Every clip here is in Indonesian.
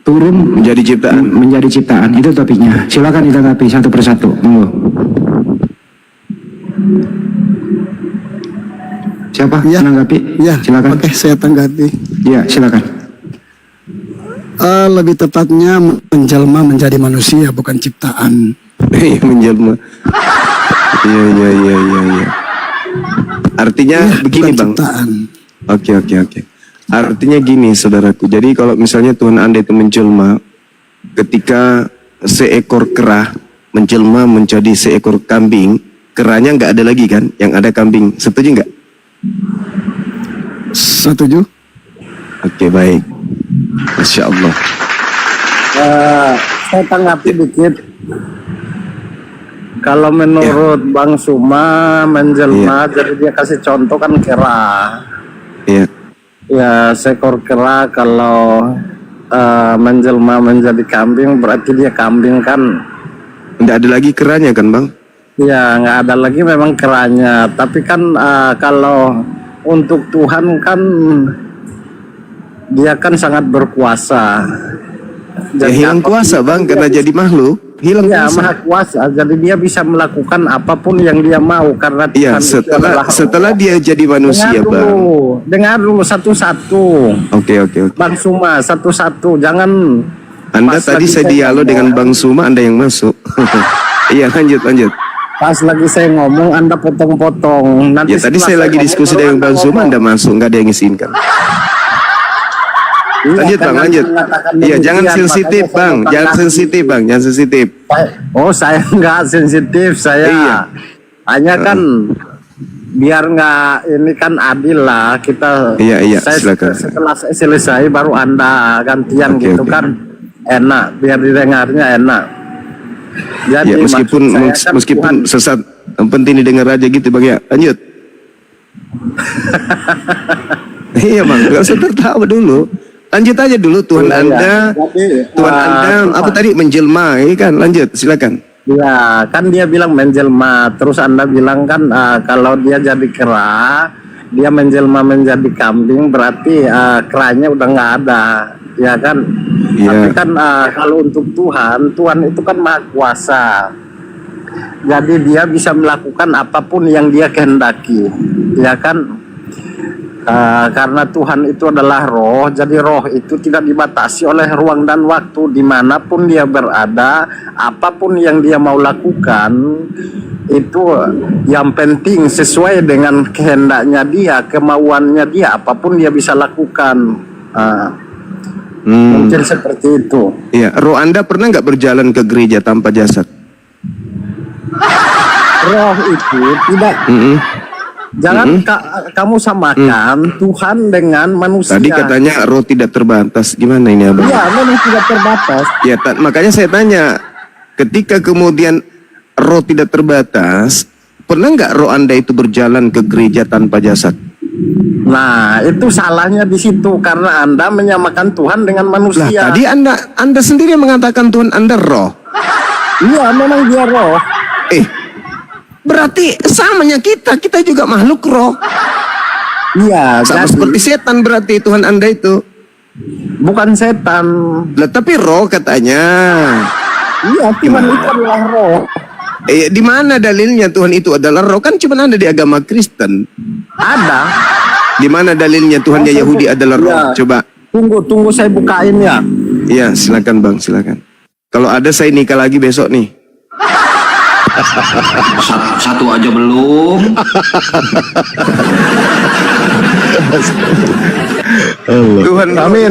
turun menjadi ciptaan. Itu topiknya. Silakan ditanggapi satu persatu. Monggo. Siapa Ya, menanggapi? Ya, silakan. Oke, saya tanggapi. Ya, silakan. Lebih tepatnya menjelma menjadi manusia, bukan ciptaan. Menjelma. Iya. Artinya begini, Bang. Ciptaan. Oke. Artinya gini, saudaraku. Jadi kalau misalnya Tuhan Anda itu menjelma, ketika seekor kera menjelma menjadi seekor kambing, keranya nggak ada lagi kan? Yang ada kambing. Setuju nggak? Setuju? Oke, baik. Masya Allah. Saya tanggapi dikit. Kalau menurut Bang Suma menjelma, jadi dia kasih contoh kan kera. Iya. Ya, seekor kera kalau menjelma menjadi kambing berarti dia kambing kan. Nggak ada lagi keranya kan, Bang? Ya, nggak ada lagi memang keranya. Tapi kan kalau untuk Tuhan kan dia kan sangat berkuasa. Ya, hilang kuasa, Bang, karena jadi makhluk. Hilang ya, kuasa. maha kuasa. Jadi dia bisa melakukan apapun yang dia mau karena Iya, Tuhan itu adalah setelah dia jadi manusia, Bang. Dengar dulu satu-satu. Oke. Bang Suma, satu-satu. Jangan. Anda tadi saya dialog dengan Bang Suma, Anda yang masuk. Iya, lanjut. Pas lagi saya ngomong, Anda potong-potong. Ya, tadi saya lagi diskusi dengan Bang Suma, Anda masuk, nggak ada yang izinkan. Lanjut, Bang, lanjut. Iya, jangan sensitif, Bang. Jangan sensitif. Oh, saya nggak sensitif, saya. Iya. Hanya kan biar nggak, ini kan adil lah kita. Iya, silakan. Setelah saya selesai baru Anda gantian Oke. kan enak, biar didengarnya enak. Jadi Ya, meskipun sesat, yang penting didengar aja gitu, Bang, ya. Lanjut. Iya, Bang, nggak usah tertawa dulu. Lanjut aja dulu. Tuhan Anda apa tadi menjelma, kan? Lanjut, silakan. Ya, kan dia bilang menjelma, terus Anda bilang kan kalau dia jadi kera, dia menjelma menjadi kambing, berarti keranya udah nggak ada, ya kan? Iya. Tapi kan kalau untuk Tuhan itu kan maha kuasa. Jadi dia bisa melakukan apapun yang dia kehendaki, ya kan? Karena Tuhan itu adalah roh, jadi roh itu tidak dibatasi oleh ruang dan waktu. Dimanapun dia berada, apapun yang dia mau lakukan, itu yang penting sesuai dengan kehendaknya dia, kemauannya dia, apapun dia bisa lakukan. Mungkin seperti itu. Iya, roh Anda pernah nggak berjalan ke gereja tanpa jasad? Roh itu tidak. Jangan kamu samakan Tuhan dengan manusia. Tadi katanya roh tidak terbatas. Gimana ini, Abang? Iya, memang tidak terbatas. Ya, makanya saya tanya, ketika kemudian roh tidak terbatas, pernah nggak roh Anda itu berjalan ke gereja tanpa jasad? Nah, itu salahnya di situ karena Anda menyamakan Tuhan dengan manusia. Lah, tadi Anda sendiri mengatakan Tuhan Anda roh. Iya, memang dia roh. Berarti samanya kita juga makhluk roh. Iya, sama seperti setan berarti Tuhan Anda itu. Bukan setan. Lah, tapi roh katanya. Iya, Tuhan itu adalah roh. Di mana dalilnya Tuhan itu adalah roh? Kan cuma ada di agama Kristen. Ada. Di mana dalilnya Tuhannya Yahudi adalah roh? Ya. Coba. Tunggu saya bukain ya. Iya, silakan, Bang, silakan. Kalau ada saya nikah lagi besok nih. Satu aja belum. Tuhan, amin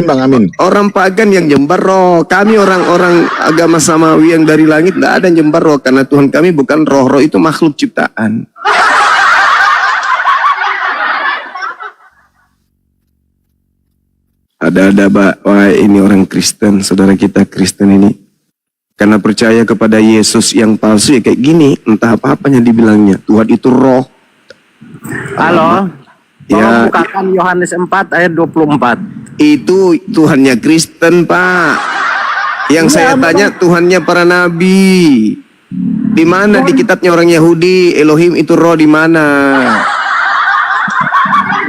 bang. Orang pagan yang nyembah roh, kami orang-orang agama samawi yang dari langit tidak ada yang nyembah roh karena Tuhan kami bukan roh. Roh itu makhluk ciptaan. Ada wah, ini orang Kristen, saudara kita Kristen ini. Karena percaya kepada Yesus yang palsu ya kayak gini, entah apa-apanya dibilangnya. Tuhan itu roh. Halo. Ya, bukakan Yohanes 4 ayat 24. Itu Tuhannya Kristen, Pak. Yang saya tanya Tuhannya para nabi. Di mana di kitabnya orang Yahudi Elohim itu roh di mana?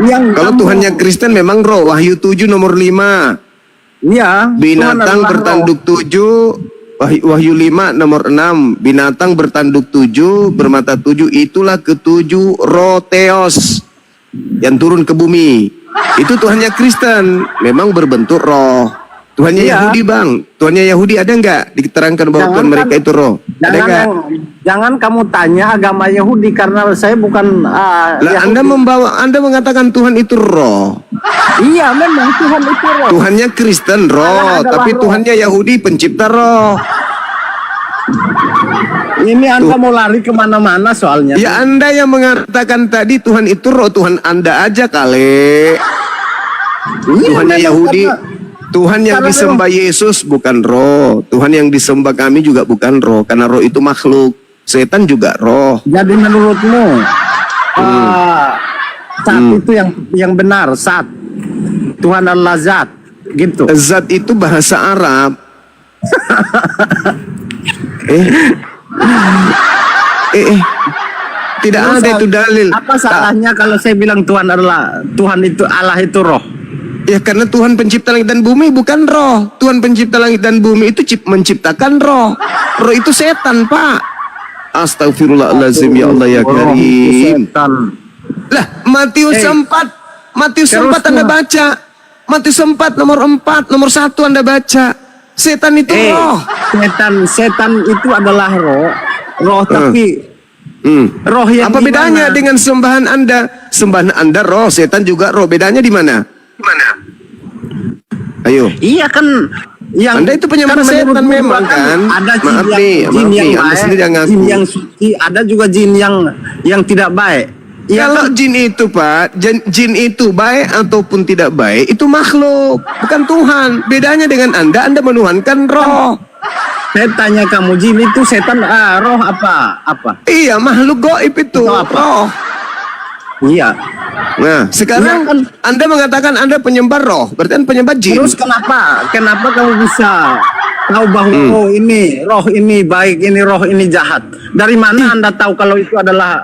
Yang kalau Tuhannya Kristen memang roh. Wahyu 7 nomor 5. Iya. Tuhan Binatang adalah bertanduk 7, Wahyu 5 nomor 6. Binatang bertanduk 7, bermata 7, itulah ketujuh roh theos yang turun ke bumi. Itu Tuhannya Kristen, memang berbentuk roh. Tuhannya Iya. Yahudi bang, Tuhannya Yahudi ada nggak diterangkan bahwa Tuhan Jangankan- mereka itu roh? Ada nggak? Jangan kamu tanya agama Yahudi karena saya bukan Lah Yahudi. Anda mengatakan Tuhan itu roh. Iya, memang Tuhan itu roh. Tuhannya Kristen roh, Allah adalah tapi roh. Tuhannya Yahudi pencipta roh. Ini Anda mau lari kemana-mana soalnya. Ya Anda yang mengatakan tadi Tuhan itu roh, Tuhan Anda aja kali. Iya, Tuhannya memang Yahudi, karena- Tuhan yang karena disembah Yesus bukan roh. Tuhan yang disembah kami juga bukan roh, karena roh itu makhluk. Setan juga roh. Jadi menurutmu saat itu yang benar, saat Tuhan adalah zat, gitu. Zat itu bahasa Arab. Tidak Terus ada itu dalil. Apa salahnya kalau saya bilang Tuhan itu Allah itu roh? Ya karena Tuhan pencipta langit dan bumi bukan roh. Tuhan pencipta langit dan bumi itu menciptakan roh. Roh itu setan, Pak. Astagfirullahaladzim, ya Allah ya Roh itu Karim. setan. Lah, Matius 4. Matius 4 Anda baca. Matius 4 nomor 4, nomor 1 Anda baca. Setan itu roh. Setan itu adalah roh tapi roh yang Apa bedanya gimana? dengan sembahan Anda? Sembahan Anda roh, setan juga roh. Bedanya di mana? Ayo. Iya kan yang Anda itu penyembah kan setan menurut memang gua kan? Ada jin Maaf yang, nih, jin maaf yang nih, Anda baik, sendiri yang ngaku. jin yang suci, ada juga jin yang tidak baik. Ya Kalau kan? jin itu Pak, jin itu baik ataupun tidak baik, itu makhluk, bukan Tuhan. Bedanya dengan Anda menuhankan roh. Saya tanya kamu, jin itu setan, roh apa? Iya, makhluk gaib itu, Itu apa? roh. Iya. Nah, sekarang Iya kan? Anda mengatakan Anda penyembah roh, berarti Anda penyembah jin. Terus kenapa kamu bisa tahu bahwa roh ini baik, ini roh ini jahat? Dari mana Anda tahu kalau itu adalah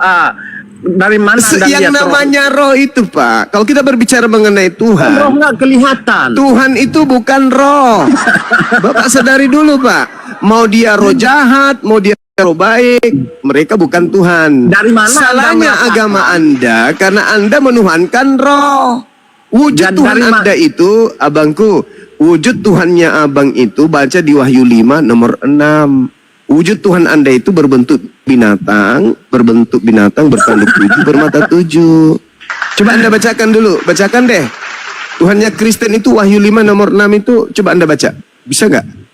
dari mana Anda Yang lihat namanya roh itu Pak, kalau kita berbicara mengenai roh Tuhan, nggak kelihatan. Tuhan itu bukan roh. Bapak sadari dulu Pak, mau dia roh jahat, mau dia roh baik, mereka bukan Tuhan. Dari mana Anda Salahnya mengatakan? agama Anda karena Anda menuhankan roh. Wujud Dan Tuhan dari Anda itu, abangku, wujud Tuhannya abang itu baca di Wahyu 5 nomor 6. Wujud Tuhan Anda itu berbentuk binatang bertanduk 7, bermata 7. Coba Anda bacakan dulu, bacakan deh. Tuhannya Kristen itu Wahyu 5 nomor 6 itu, coba Anda baca. Bisa nggak?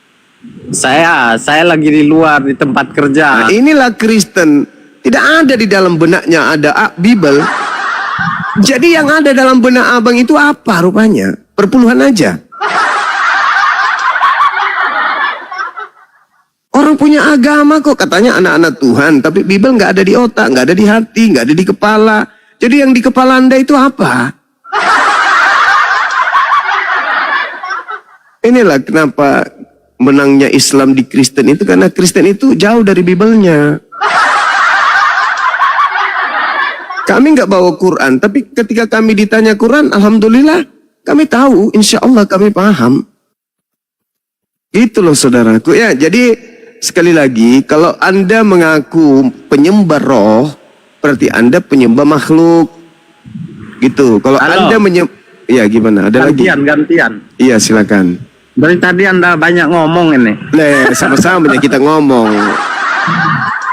Saya lagi di luar di tempat kerja. Nah, inilah Kristen. Tidak ada di dalam benaknya ada Bible. Jadi yang ada dalam benak abang itu apa rupanya? Perpuluhan aja. Orang punya agama kok katanya anak-anak Tuhan, tapi Bible nggak ada di otak, nggak ada di hati, nggak ada di kepala. Jadi yang di kepala Anda itu apa? Inilah kenapa menangnya Islam di Kristen itu, karena Kristen itu jauh dari Bible-nya. Kami nggak bawa Quran, tapi ketika kami ditanya Quran, alhamdulillah kami tahu, insya Allah kami paham. Gitu loh saudaraku ya. Jadi sekali lagi, kalau Anda mengaku penyembah roh, berarti Anda penyembah makhluk. Gitu. Kalau Halo. Anda ya gimana? Ada lagi? Gantian. Iya silakan. Dari tadi Anda banyak ngomong ini. Sama-sama ya kita ngomong.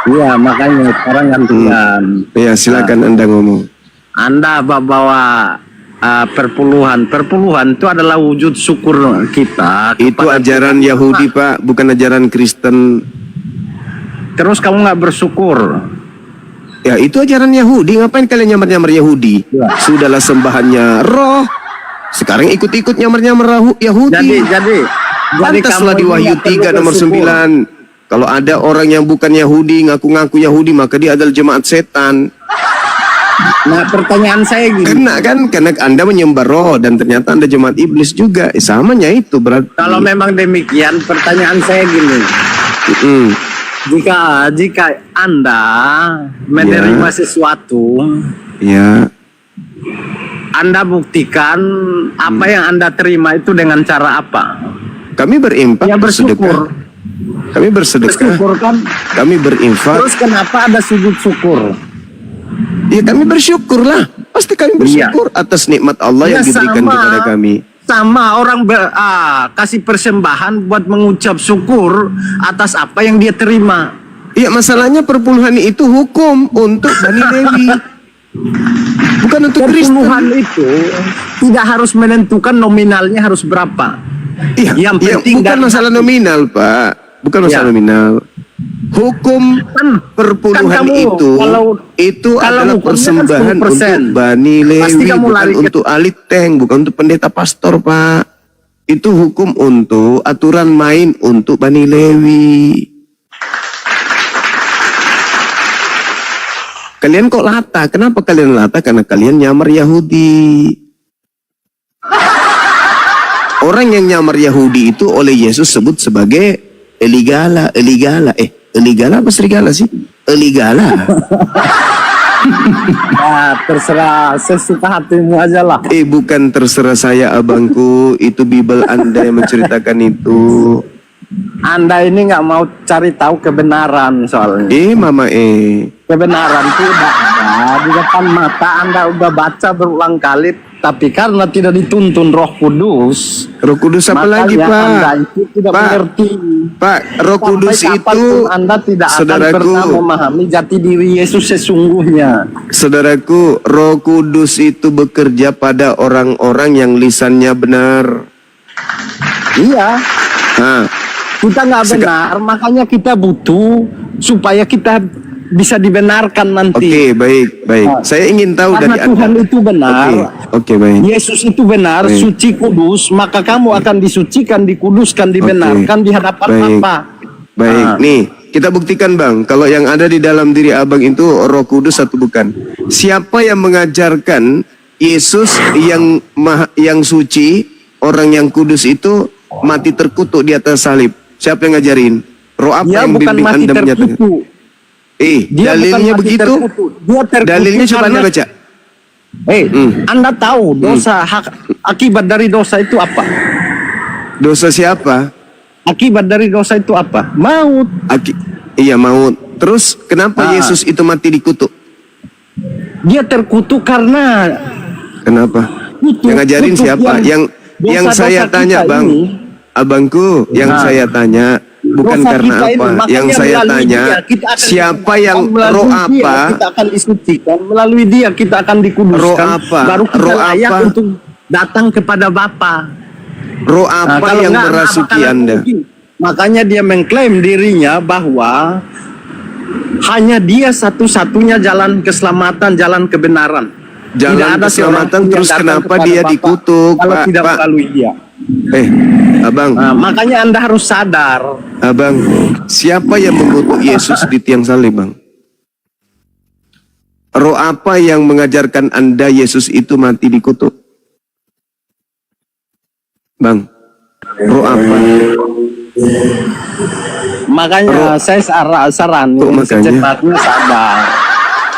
Iya, makanya sekarang gantian. Iya silakan Anda ngomong. Anda bawa perpuluhan itu adalah wujud syukur kita. Itu kepada ajaran Tuhan. Yahudi Pak, bukan ajaran Kristen. Terus kamu nggak bersyukur? Ya itu ajaran Yahudi, ngapain kalian nyamar-nyamar Yahudi? Ya. Sudahlah sembahannya roh, sekarang ikut-ikut nyamar-nyamar Yahudi. Jadi Pantaslah kamu di ini Wahyu nggak perlu 3 nomor bersyukur. 9. Kalau ada orang yang bukan Yahudi, ngaku-ngaku Yahudi, maka dia adalah jemaat setan. Nah, pertanyaan saya gini. Kena kan? Karena Anda menyembah roh dan ternyata Anda jemaat iblis juga. Samanya itu berarti. Kalau memang demikian, pertanyaan saya gini. Mm. Jika Anda menerima Ya. sesuatu, Ya. Anda buktikan apa yang Anda terima itu dengan cara apa? Kami berinfak, Ya bersyukur. bersedekah. Kami bersedekah. Bersyukur kan? Kami berinfak. Terus kenapa ada sujud syukur? Ya kami bersyukurlah. Pasti kami bersyukur atas nikmat Allah yang Ya, diberikan sama. kepada kami. Sama orang kasih persembahan buat mengucap syukur atas apa yang dia terima. Iya, masalahnya perpuluhan itu hukum untuk Bani Lewi. Bukan untuk Kristen. Perpuluhan itu tidak harus menentukan nominalnya harus berapa. Iya, Yang iya, penting bukan dari masalah hati. nominal, Pak. Bukan masalah Ya. nominal. Hukum perpuluhan kamu, itu kalau adalah hukumnya kan persembahan 10%. untuk Bani Pasti Lewi, kamu bukan lari ke- untuk ahli tank, bukan untuk pendeta pastor, Pak. Itu hukum untuk aturan main untuk Bani Lewi. Kalian kok lata? Kenapa kalian lata? Karena kalian nyamar Yahudi. Orang yang nyamar Yahudi itu oleh Yesus sebut sebagai Eligala. Eligala apa serigala sih? Eligala. Ya, terserah sesuka hatimu aja lah. Bukan terserah saya abangku. Itu Bible Anda yang menceritakan itu. Anda ini nggak mau cari tahu kebenaran soalnya. Mama Kebenaran itu udah ada di depan mata. Anda udah baca berulang kali, tapi karena tidak dituntun Roh Kudus, Roh Kudus apa lagi, makanya Pak? Anda itu tidak Pak, mengerti. Pak, Roh Kudus Sampai itu, kapanpun Anda tidak akan saudaraku, pernah memahami jati diri Yesus sesungguhnya. saudaraku, Roh Kudus itu bekerja pada orang-orang yang lisannya benar. Iya, Nah, kita nggak benar, makanya kita butuh supaya kita bisa dibenarkan nanti. oke, baik. Saya ingin tahu Karena dari Tuhan Anda. itu benar. Oke, baik. Yesus itu benar, Baik. suci kudus, maka kamu akan disucikan, dikuduskan, dibenarkan di hadapan Baik. Bapa. Baik, Nah. nih kita buktikan, Bang. Kalau yang ada di dalam diri abang itu Roh Kudus atau bukan? Siapa yang mengajarkan Yesus yang suci, orang yang kudus itu mati terkutuk di atas salib? Siapa yang ngajarin? Roh apa Dia yang bukan bimbing mati Anda menyatakan? terkutuk. Dia Dalilnya bukan mati begitu? terkutuk. Dia terkutuk Dalilnya coba Anda karena- baca. Anda tahu akibat dari dosa itu apa? Dosa siapa? Akibat dari dosa itu apa? Maut. Iya, maut. Terus kenapa Ah. Yesus itu mati dikutuk? Dia terkutuk karena Kenapa? kutuk, Yang ngajarin kutuk siapa? Yang dosa-dosa saya tanya, kita Bang. ini. Abangku, yang Nah. saya tanya bukan Dosa karena kita ini, apa. makanya Yang saya melalui tanya, dia kita akan siapa yang melalui roh dia apa? kita akan disucikan, melalui dia kita akan dikuduskan. Roh apa? Baru kita Roh layak apa? untuk datang kepada Bapa. Roh Nah, apa kalau yang enggak, merasuki bakalan Anda? mungkin. Makanya dia mengklaim dirinya bahwa hanya dia satu-satunya jalan keselamatan, jalan kebenaran. Jalan Tidak ada seorang keselamatan, pun yang terus datang kenapa kepada dia Bapa dikutuk, kalau Pak? tidak Pak. melalui dia. Abang, Nah, makanya Anda harus sadar. abang, siapa yang mengutuk Yesus di tiang salib, Bang? Roh apa yang mengajarkan Anda Yesus itu mati dikutuk? Bang, roh apa? Makanya saya saranin Kok makanya? secepatnya sadar.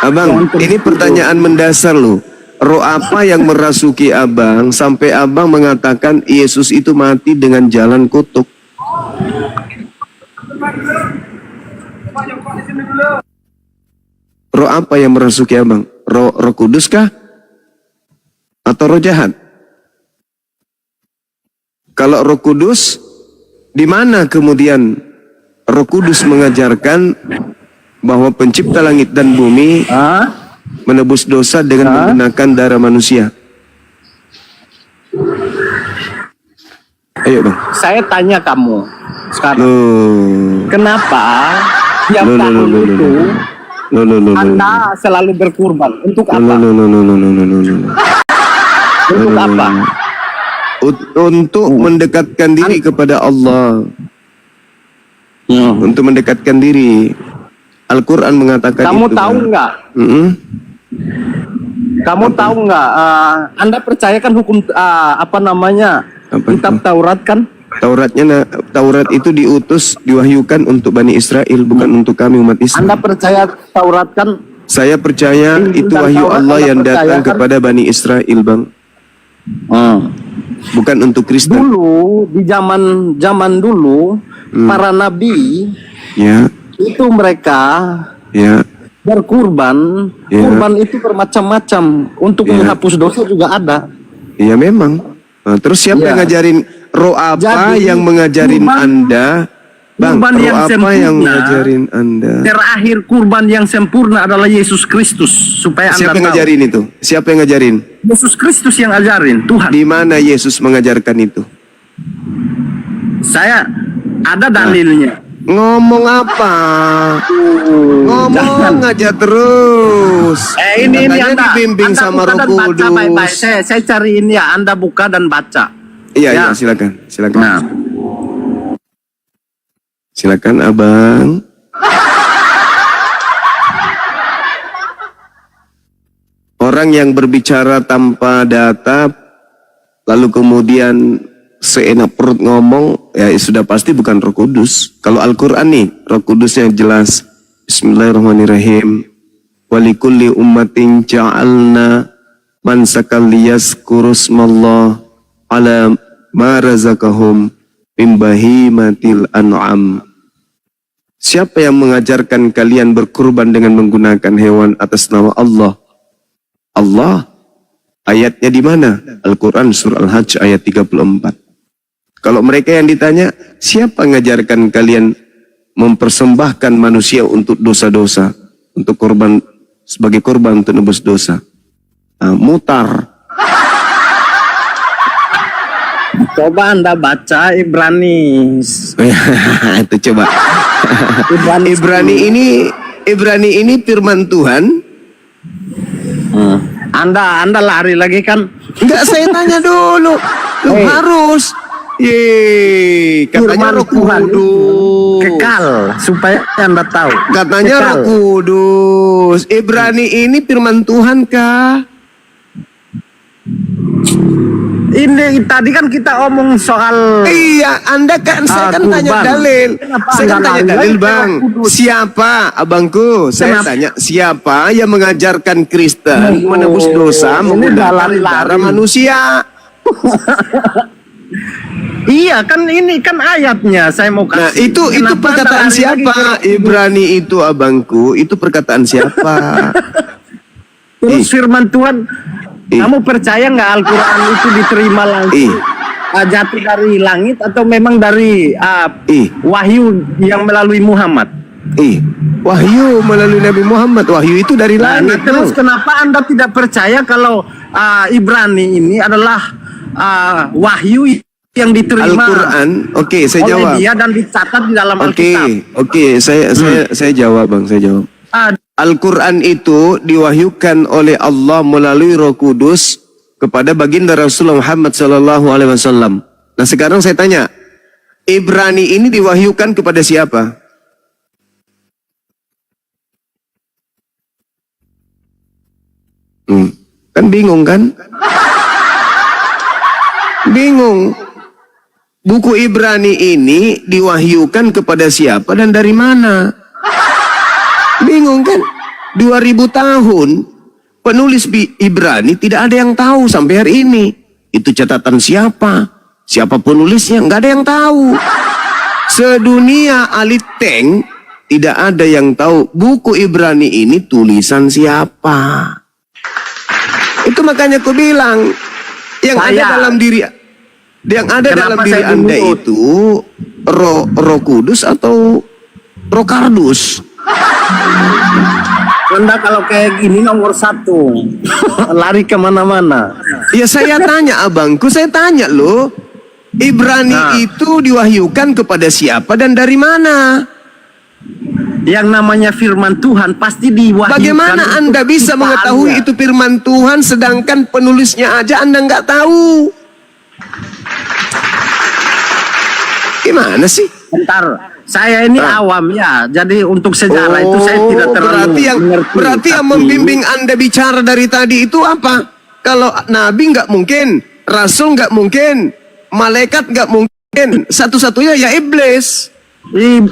Abang, ini pertanyaan mendasar loh. Roh apa yang merasuki abang sampai abang mengatakan Yesus itu mati dengan jalan kutuk? Roh apa yang merasuki abang? Roh kudus kah? Atau roh jahat? Kalau roh kudus, di mana kemudian roh kudus mengajarkan bahwa pencipta langit dan bumi menebus dosa dengan menggunakan darah manusia? Ayo, Bang. Saya tanya kamu sekarang, Loh. kenapa tiap Loh, loh, tahun loh, loh, itu Loh, loh, loh, loh. Anda selalu berkurban untuk apa? Loh, loh, loh, loh, loh, loh, loh, loh. Untuk apa? Untuk mendekatkan diri kepada Allah. Untuk mendekatkan diri. Al-Quran mengatakan Kamu itu. tahu Bang. nggak? Kamu tahu nggak? Anda percayakan hukum apa namanya? Apa Kitab itu? Taurat kan? Taurat itu diutus, diwahyukan untuk Bani Israel, bukan untuk kami umat Islam. Anda percaya Taurat kan? Saya percaya itu dan wahyu Taurat Allah Anda yang percaya, datang kan? kepada Bani Israel, Bang. Bukan untuk Kristen. Dulu di zaman dulu para nabi Ya, itu mereka ya, berkurban. Ya. Kurban itu bermacam-macam. Untuk Ya. menghapus dosa juga ada. iya memang. Nah, terus siapa Ya. yang ngajarin? Roh apa Jadi, yang mengajarin kurban- Anda? Bang, kurban roh yang apa sempurna, yang ngajarin Anda? Terakhir kurban yang sempurna adalah Yesus Kristus. Supaya Anda Siapa yang tahu. ngajarin itu? Siapa yang ngajarin? Yesus Kristus yang ajarin, Tuhan. Di mana Yesus mengajarkan itu? Saya ada dalilnya. Ngomong apa? Ngomong Jangan. aja terus. Ini Katanya Anda dibimbing Anda sama buka Roh dan baca baik-baik. Kudus. Saya cari ini ya, Anda buka dan baca. Iya, Ya. iya, silakan. Silakan. Nah, Silakan, Abang. Orang yang berbicara tanpa data, lalu kemudian seenak perut ngomong, ya sudah pasti bukan Roh Kudus. Kalau Al-Quran nih, Roh Kudusnya jelas. Bismillahirrahmanirrahim. Walikulli ummatin ja'alna mansakan liyazkuru smallah ala ma razaqahum min bahimatil an'am. Siapa yang mengajarkan kalian berkurban dengan menggunakan hewan atas nama Allah? Allah. Ayatnya di mana? Al-Quran surah Al-Hajj ayat 34. Kalau mereka yang ditanya, siapa mengajarkan kalian mempersembahkan manusia untuk dosa-dosa, untuk korban, sebagai korban untuk nebus dosa? Nah, mutar. coba Anda baca Ibrani. Itu coba. Ibrani ini firman Tuhan. Anda lari lagi kan? Enggak, saya tanya dulu. Lu harus. Katanya Firman Roh Tuhan Kudus. kekal supaya Anda tahu. Katanya Kekal. Roh Kudus. Ibrani ini firman Tuhan kah? Ini tadi kan kita omong soal Iya, Anda kan, saya kan tanya kurban. dalil. Kenapa Saya kan Anda tanya lari dalil, lagi ke Bang. Roh Kudus? Siapa, abangku? Saya Kenapa? tanya, siapa yang mengajarkan Kristen menebus dosa ini menggunakan lari-lari. darah manusia? Iya kan, ini kan ayatnya saya mau Nah, kasih. itu Kenapa Anda perkataan lari siapa? lagi ke- Ibrani itu, abangku, itu perkataan siapa? Terus firman Tuhan, kamu percaya nggak Al-Quran itu diterima langsung jatuh dari langit atau memang dari wahyu yang melalui Muhammad? Wahyu melalui Nabi Muhammad. Wahyu itu dari Nah, langit. terus kenapa Anda tidak percaya kalau Ibrani ini adalah wahyu yang diterima Al-Quran. Oke, saya oleh jawab. dia dan dicatat di dalam Oke, Alkitab? oke, saya jawab, Bang, saya jawab. Ah, Al-Quran itu diwahyukan oleh Allah melalui Roh Kudus kepada baginda Rasulullah Muhammad SAW. Nah, sekarang saya tanya, Ibrani ini diwahyukan kepada siapa? Kan bingung kan? Bingung. Buku Ibrani ini diwahyukan kepada siapa dan dari mana? Bingung kan? 2000 tahun penulis Ibrani tidak ada yang tahu sampai hari ini. Itu catatan siapa? Siapa penulisnya? Nggak ada yang tahu. Sedunia aliteng tidak ada yang tahu buku Ibrani ini tulisan siapa. Itu makanya aku bilang yang ada dalam diri dalam diri Anda itu roh kudus atau roh kardus. Anda kalau kayak gini nomor 1 lari kemana-mana. Ya saya tanya abangku, saya tanya loh, Ibrani itu diwahyukan kepada siapa dan dari mana? Yang namanya firman Tuhan pasti diwahyukan. Bagaimana Anda bisa mengetahui itu firman Tuhan sedangkan penulisnya aja Anda nggak tahu? Gimana sih? Bentar, saya ini awam ya, jadi untuk sejarah itu saya tidak terlalu mengerti. Berarti yang membimbing Anda bicara dari tadi itu apa? Kalau Nabi nggak mungkin, Rasul nggak mungkin, malaikat nggak mungkin, satu-satunya ya iblis.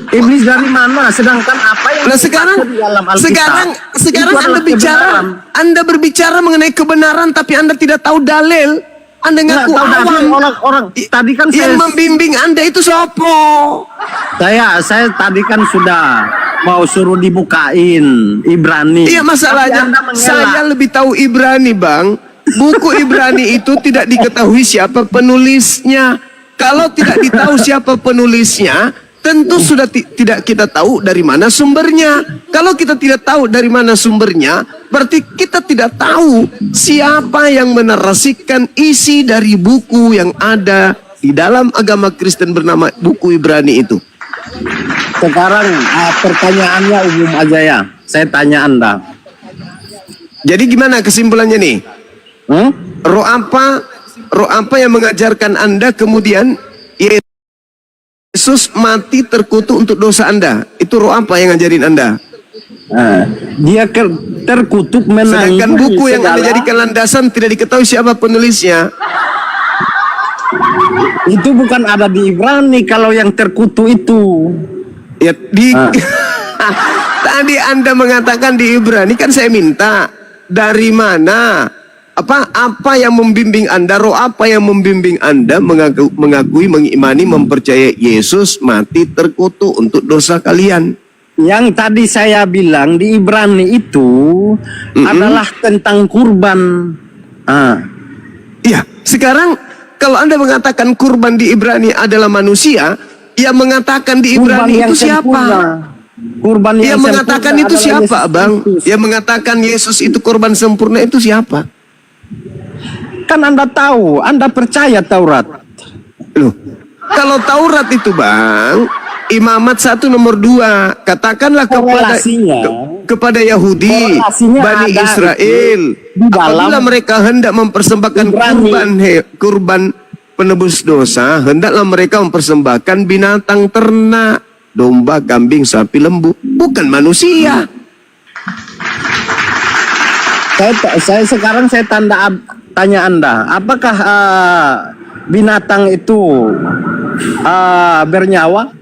Iblis dari mana? Sedangkan apa yang Nah sekarang, dibaca di dalam Alkitab, sekarang itu adalah kebenaran. Anda berbicara mengenai kebenaran, tapi Anda tidak tahu dalil. Anda Nggak ngaku tahu dari awam. orang tadi kan Yang saya membimbing Anda itu siapa? saya tadi kan sudah mau suruh dibukain Ibrani. Iya, masalahnya Tapi Anda mengelak. saya lebih tahu Ibrani, Bang. Buku Ibrani itu tidak diketahui siapa penulisnya. Kalau tidak ditahu siapa penulisnya, tentu sudah tidak kita tahu dari mana sumbernya. Kalau kita tidak tahu dari mana sumbernya, berarti kita tidak tahu siapa yang menarasikan isi dari buku yang ada di dalam agama Kristen bernama buku Ibrani itu. Sekarang pertanyaannya umum aja ya. Saya tanya Anda. Jadi gimana kesimpulannya nih? Roh apa yang mengajarkan Anda kemudian Yesus mati terkutuk untuk dosa Anda? Itu roh apa yang ngajarin Anda? Dia terkutuk menanggung Sedangkan buku yang Anda segala- jadikan landasan tidak diketahui siapa penulisnya. itu bukan ada di Ibrani kalau yang terkutuk itu. Ya tadi Anda mengatakan di Ibrani, kan saya minta dari mana? Apa yang membimbing Anda, roh apa yang membimbing Anda mengakui, mengimani, mempercayai Yesus mati terkutuk untuk dosa kalian? Yang tadi saya bilang di Ibrani itu adalah tentang kurban. Iya, sekarang kalau Anda mengatakan kurban di Ibrani adalah manusia, yang mengatakan di Ibrani itu siapa? Kurban Yang yang mengatakan sempurna itu adalah siapa, Yesus Bang? Kristus. Yang mengatakan Yesus itu korban sempurna itu siapa? Kan Anda tahu, Anda percaya Taurat. Loh, kalau Taurat itu, Bang, Imamat 1 nomor 2, katakanlah Korelasinya. kepada Yahudi, Korelasinya Bani ada Israel, di dalam apabila mereka hendak mempersembahkan Ibrani. kurban penebus dosa, hendaklah mereka mempersembahkan binatang ternak, domba, kambing, sapi, lembu, bukan manusia. Sekarang saya tanya Anda, apakah binatang itu bernyawa,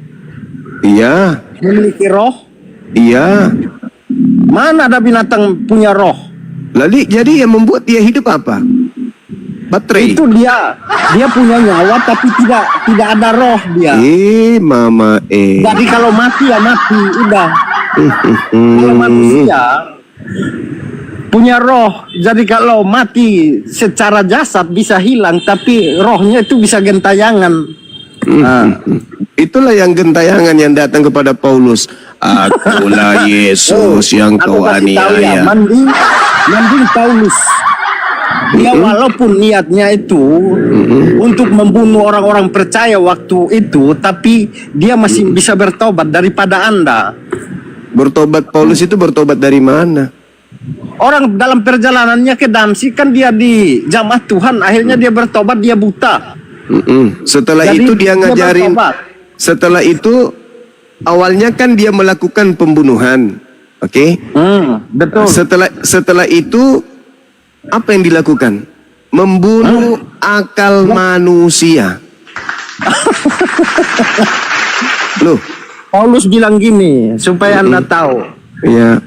Iya, memiliki roh? iya. Mana ada binatang punya roh? Lalu jadi yang membuat dia hidup apa? Baterai. Itu dia punya nyawa tapi tidak ada roh dia. Mama Jadi kalau mati ya mati, udah. Kalau manusia punya roh, jadi kalau mati secara jasad bisa hilang, tapi rohnya itu bisa gentayangan. Itulah yang gentayangan yang datang kepada Paulus. Akulah Yesus yang Aku kau kasih tahu ya, aniaya. mending Paulus. Dia walaupun niatnya itu untuk membunuh orang-orang percaya waktu itu, tapi dia masih bisa bertobat daripada Anda. Bertobat Paulus itu bertobat dari mana? Orang dalam perjalanannya ke Damsik kan dia di jamaah Tuhan, akhirnya dia bertobat, dia buta. Setelah Jadi itu dia ngajarin. bertobat. Setelah itu awalnya kan dia melakukan pembunuhan, oke? Betul. Setelah itu apa yang dilakukan? Membunuh akal manusia. Loh, Paulus bilang gini supaya Anda tahu. ya.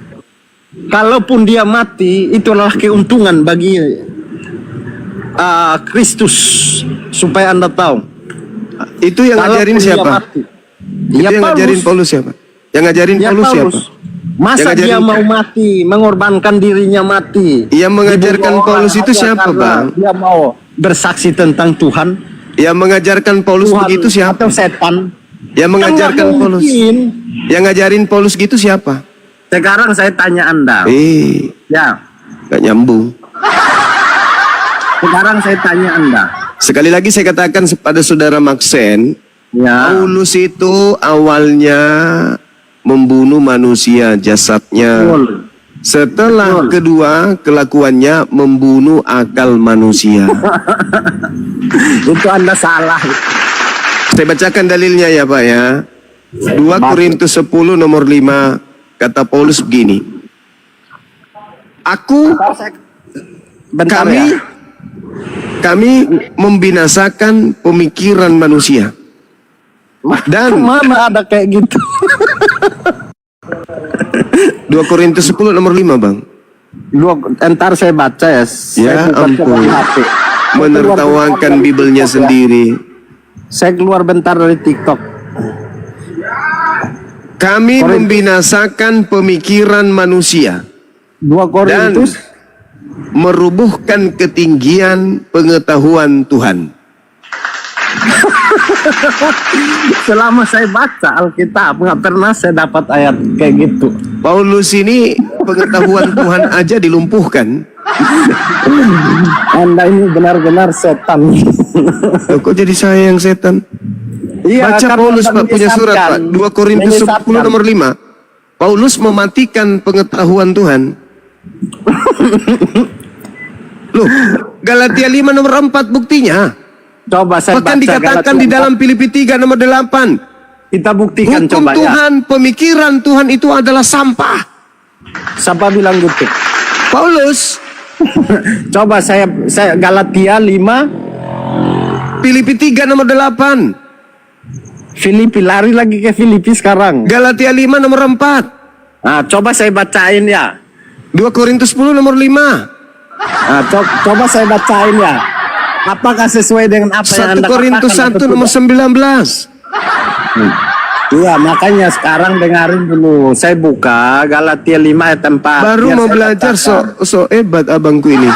Kalaupun dia mati, itu adalah keuntungan bagi Kristus, supaya Anda tahu. Itu yang ngajarin Kalaupun dia siapa? mati. Itu Ya yang ngajarin Paulus. Paulus siapa? Yang ngajarin Ya Paulus siapa? Paulus. Masa Yang dia ngajarin- mau mati, mengorbankan dirinya mati? Yang mengajarkan Dibunuh Paulus orang itu hanya siapa, karena Bang? Dia mau bersaksi tentang Tuhan. Yang mengajarkan Paulus Tuhan begitu siapa? atau setan? Yang mengajarkan Kan nggak Paulus. mungkin. Yang ngajarin Paulus gitu siapa? Sekarang saya tanya Anda. Ya, Gak nyambung. sekarang saya tanya Anda. Sekali lagi saya katakan kepada saudara Maxen, Ya. Paulus itu awalnya membunuh manusia jasadnya. Betul. Setelah kedua kelakuannya membunuh akal manusia. Itu Anda salah. Saya bacakan dalilnya ya Pak ya. 2 Korintus 10 nomor 5 kata Paulus begini. Bentar Kami ya. kami membinasakan pemikiran manusia Dan Mana ada kayak gitu? 2 Korintus 10 nomor 5 Bang. Entar saya baca ya. Ya Saya buka ampun. di HP. Menertawakan Bibelnya sendiri. Saya keluar bentar dari TikTok. Kami membinasakan pemikiran manusia 2 dan Korintus. merubuhkan ketinggian pengetahuan Tuhan. Selama saya baca Alkitab nggak pernah saya dapat ayat kayak gitu. Paulus ini pengetahuan Tuhan aja dilumpuhkan. Anda ini benar-benar setan. Loh, kok jadi saya yang setan? Iya, Baca karena Paulus Anda Pak punya surat Pak, menyesatkan. 2 Korintus 10 Menyesatkan. nomor 5. Paulus mematikan pengetahuan Tuhan. Loh, Galatia 5 nomor 4 buktinya. Coba saya Bahkan baca dikatakan Galatia di dalam Filipi 3 nomor 8. kita buktikan Hukum coba ya. Tuhan, pemikiran Tuhan itu adalah sampah. Siapa bilang gitu? Paulus, Coba saya Galatia 5 Filipi 3 nomor 8. Filipi, lari lagi ke Filipi sekarang. Galatia 5 nomor 4. Nah, coba saya bacain ya. 2 Korintus 10 nomor 5. Nah, coba saya bacain ya. Apakah sesuai dengan apa yang 1 Anda Korintus katakan 1 atau nomor tidak? 19. Iya, makanya sekarang dengarin dulu. Saya buka Galatia 5 ayat 4. Baru Biar mau saya belajar bacakan. so hebat abangku ini.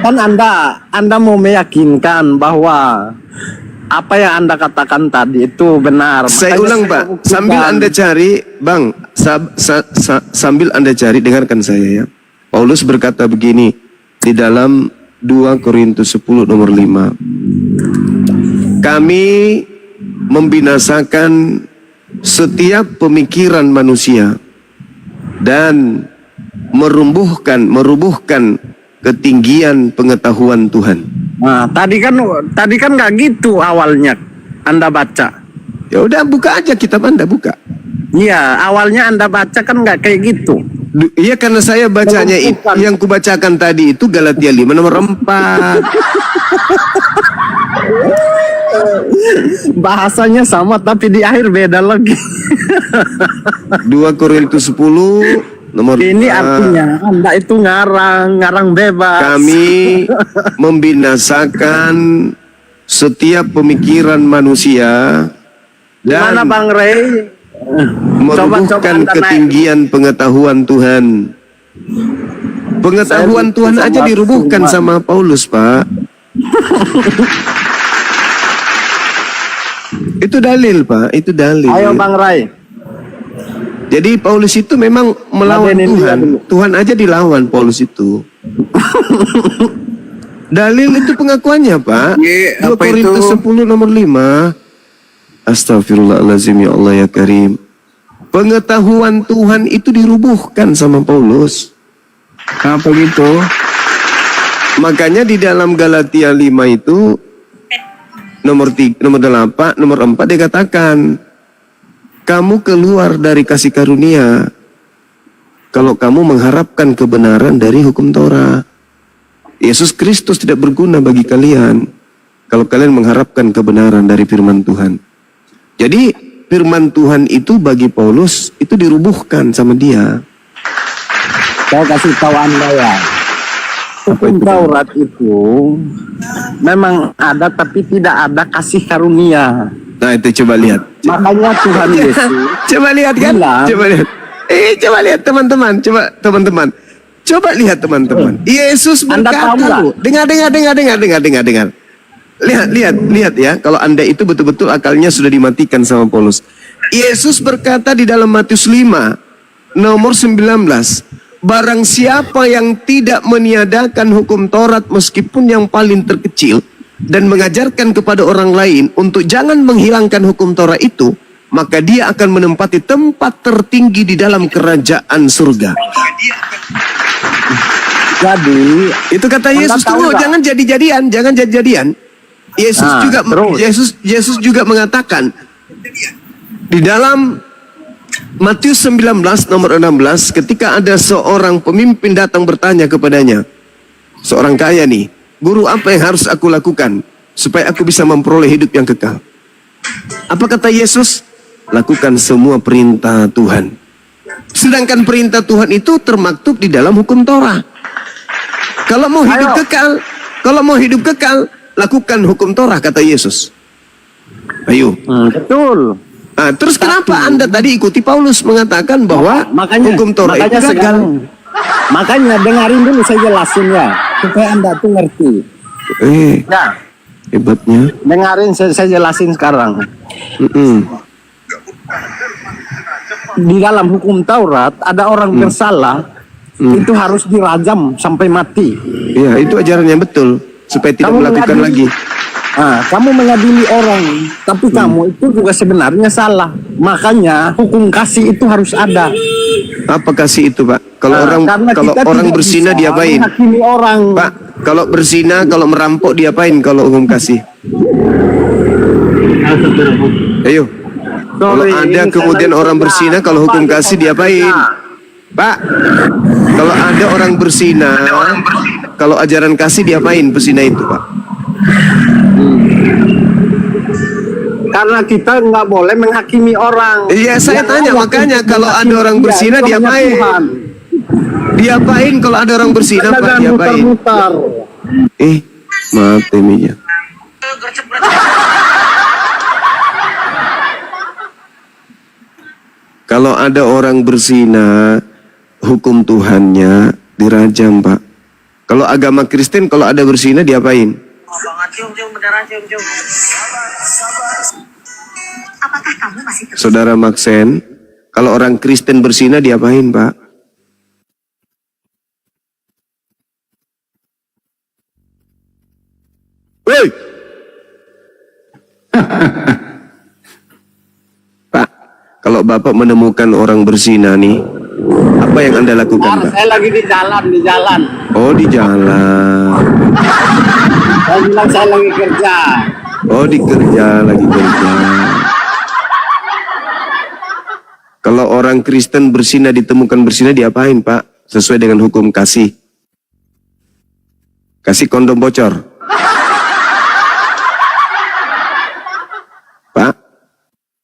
Kan Anda mau meyakinkan bahwa apa yang Anda katakan tadi itu benar. Saya Makanya ulang Pak, buktikan. sambil Anda cari, Bang, sambil Anda cari, dengarkan saya ya. Paulus berkata begini di dalam 2 Korintus 10 nomor 5. Kami membinasakan setiap pemikiran manusia dan merubuhkan ketinggian pengetahuan Tuhan. Nah, tadi kan nggak gitu awalnya Anda baca. Ya udah buka aja kitab Anda, buka. Iya, awalnya Anda baca kan nggak kayak gitu. Iya karena saya bacanya Merubuhkan. yang kubacakan tadi itu Galatia 5 nomor 4. Bahasanya sama tapi di akhir beda lagi. 2 Korintus 10 nomor Ini 5. artinya Anda itu ngarang bebas. Kami membinasakan setiap pemikiran manusia Gimana dan Bang Ray? merubuhkan Anda ketinggian pengetahuan Tuhan. Pengetahuan Saya Tuhan bisa aja dirubuhkan langsung, sama Paulus, Pak. Itu dalil, Pak. Itu dalil. Ayo Bang Ray. Jadi Paulus itu memang melawan Ladenin dia Tuhan. dulu. Tuhan aja dilawan Paulus itu. Dalil itu pengakuannya, Pak. 2 Iya, apa Korintus itu? 10 nomor 5. Astagfirullahaladzim ya Allah ya Karim. Pengetahuan Tuhan itu dirubuhkan sama Paulus. Apa gitu? Makanya di dalam Galatia 5 itu nomor 8, nomor 4 dikatakan, kamu keluar dari kasih karunia kalau kamu mengharapkan kebenaran dari hukum Taurat. Yesus Kristus tidak berguna bagi kalian kalau kalian mengharapkan kebenaran dari firman Tuhan. Jadi firman Tuhan itu bagi Paulus itu dirubuhkan sama dia. Saya kasih tahu Anda ya. Hukum Taurat itu memang ada tapi tidak ada kasih karunia. Nah itu coba lihat. Makanya Tuhan Yesus Coba lihat kan? bilang, Coba lihat. Coba lihat teman-teman. Coba lihat teman-teman. Yesus Anda tahu berkata, nggak? dengar. Lihat ya. Kalau Anda itu betul-betul akalnya sudah dimatikan sama Paulus. Yesus berkata di dalam Matius 5 nomor 19. Barang siapa yang tidak meniadakan hukum Taurat meskipun yang paling terkecil dan mengajarkan kepada orang lain untuk jangan menghilangkan hukum Taurat itu, maka dia akan menempati tempat tertinggi di dalam kerajaan surga. jadi Itu kata Anda Yesus tahu tuh, nggak? jangan jadi-jadian. Yesus juga mengatakan di dalam Matius 19 nomor 16 ketika ada seorang pemimpin datang bertanya kepadanya, seorang kaya nih, guru apa yang harus aku lakukan supaya aku bisa memperoleh hidup yang kekal. Apa kata Yesus? Lakukan semua perintah Tuhan. Sedangkan perintah Tuhan itu termaktub di dalam hukum Torah. Kalau mau hidup kekal, lakukan hukum Torah, kata Yesus. Ayo. Betul. Nah, terus kenapa Anda tadi ikuti Paulus mengatakan bahwa hukum Torah itu gagal? Makanya dengarin dulu saya jelasin ya, supaya Anda tuh ngerti. Ya, Hebatnya. dengarin saya jelasin sekarang. Di dalam hukum Taurat ada orang bersalah itu harus dirajam sampai mati. Iya, itu ajaran yang betul supaya tidak melakukan lagi. Nah, kamu mengadili orang, tapi kamu itu juga sebenarnya salah. Makanya hukum kasih itu harus ada. Apa kasih itu, Pak? Kalau Karena kalau kita orang tidak berzina bisa diapain? menghakimi orang. Pak, kalau berzina, kalau merampok diapain kalau hukum kasih? Ayo. Kalau Sorry, ada ini saya kemudian lagi orang kerja. berzina, kalau hukum Bapak, kasih saya diapain? kerja. Pak, kalau ada orang berzina, kalau ajaran kasih diapain pesina itu, Pak? Karena kita nggak boleh menghakimi orang. Iya, saya Yang tanya Allah makanya itu kalau ada orang menghakimi berzina dia, itu hanya diapain? Tuhan. Diapain kalau ada orang berzina, Pak? Jangan Diapain? muter-muter. Mati Mija. Kalau ada orang berzina, hukum Tuhannya dirajam, Pak. Kalau agama Kristen, kalau ada berzina diapain? Apakah kamu masih terus Saudara Maksen, kalau orang Kristen berzina diapain, Pak? Woi! Pak, kalau Bapak menemukan orang berzina nih, apa yang Anda lakukan, Pak? Saya lagi di jalan. Oh, di jalan. Saya bilang saya lagi kerja. Oh, lagi kerja. Kalau orang Kristen berzina ditemukan berzina diapain, Pak? Sesuai dengan hukum kasih. Kasih kondom bocor. Pak,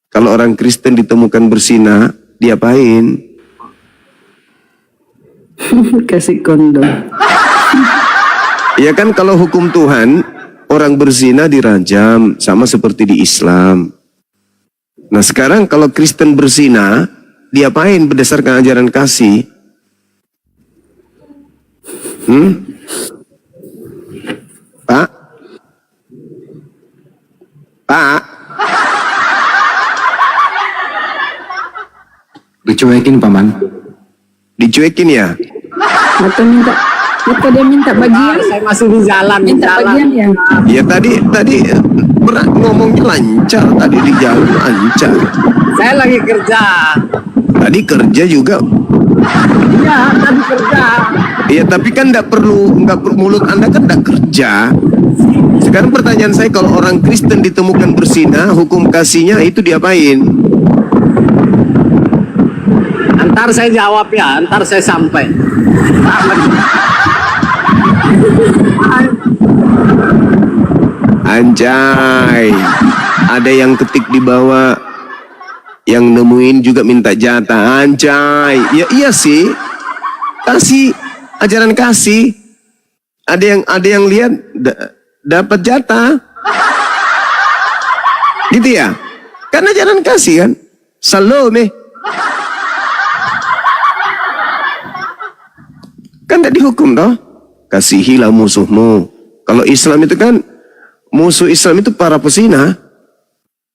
kalau orang Kristen ditemukan berzina, diapain? Kasih kondom. Ya kan kalau hukum Tuhan, orang berzina dirajam, sama seperti di Islam. Nah sekarang kalau Kristen berzina, diapain berdasarkan ajaran kasih? Pak? Pak? Dicuekin, Paman. Dicuekin ya? Atau dia minta bagian, Saya masih di jalan. minta bagian ya. Ya tadi ngomongnya lancar, tadi di jalan lancar. Saya lagi kerja. Tadi kerja juga. Iya, tadi kerja. Iya tapi kan nggak perlu mulut Anda kan nggak kerja. Sekarang pertanyaan saya, kalau orang Kristen ditemukan berzina, hukum kasihnya itu diapain? Ntar saya jawab ya, ntar saya sampai. Anjay, ada yang ketik di bawah, yang nemuin juga minta jatah. Anjay, ya iya sih, kasih ajaran kasih. Ada yang lihat dapat jatah, gitu ya? Kan ajaran kasih kan, Salome. Kan tidak dihukum toh, kasihilah musuhmu. Kalau Islam itu kan musuh Islam itu para pesina.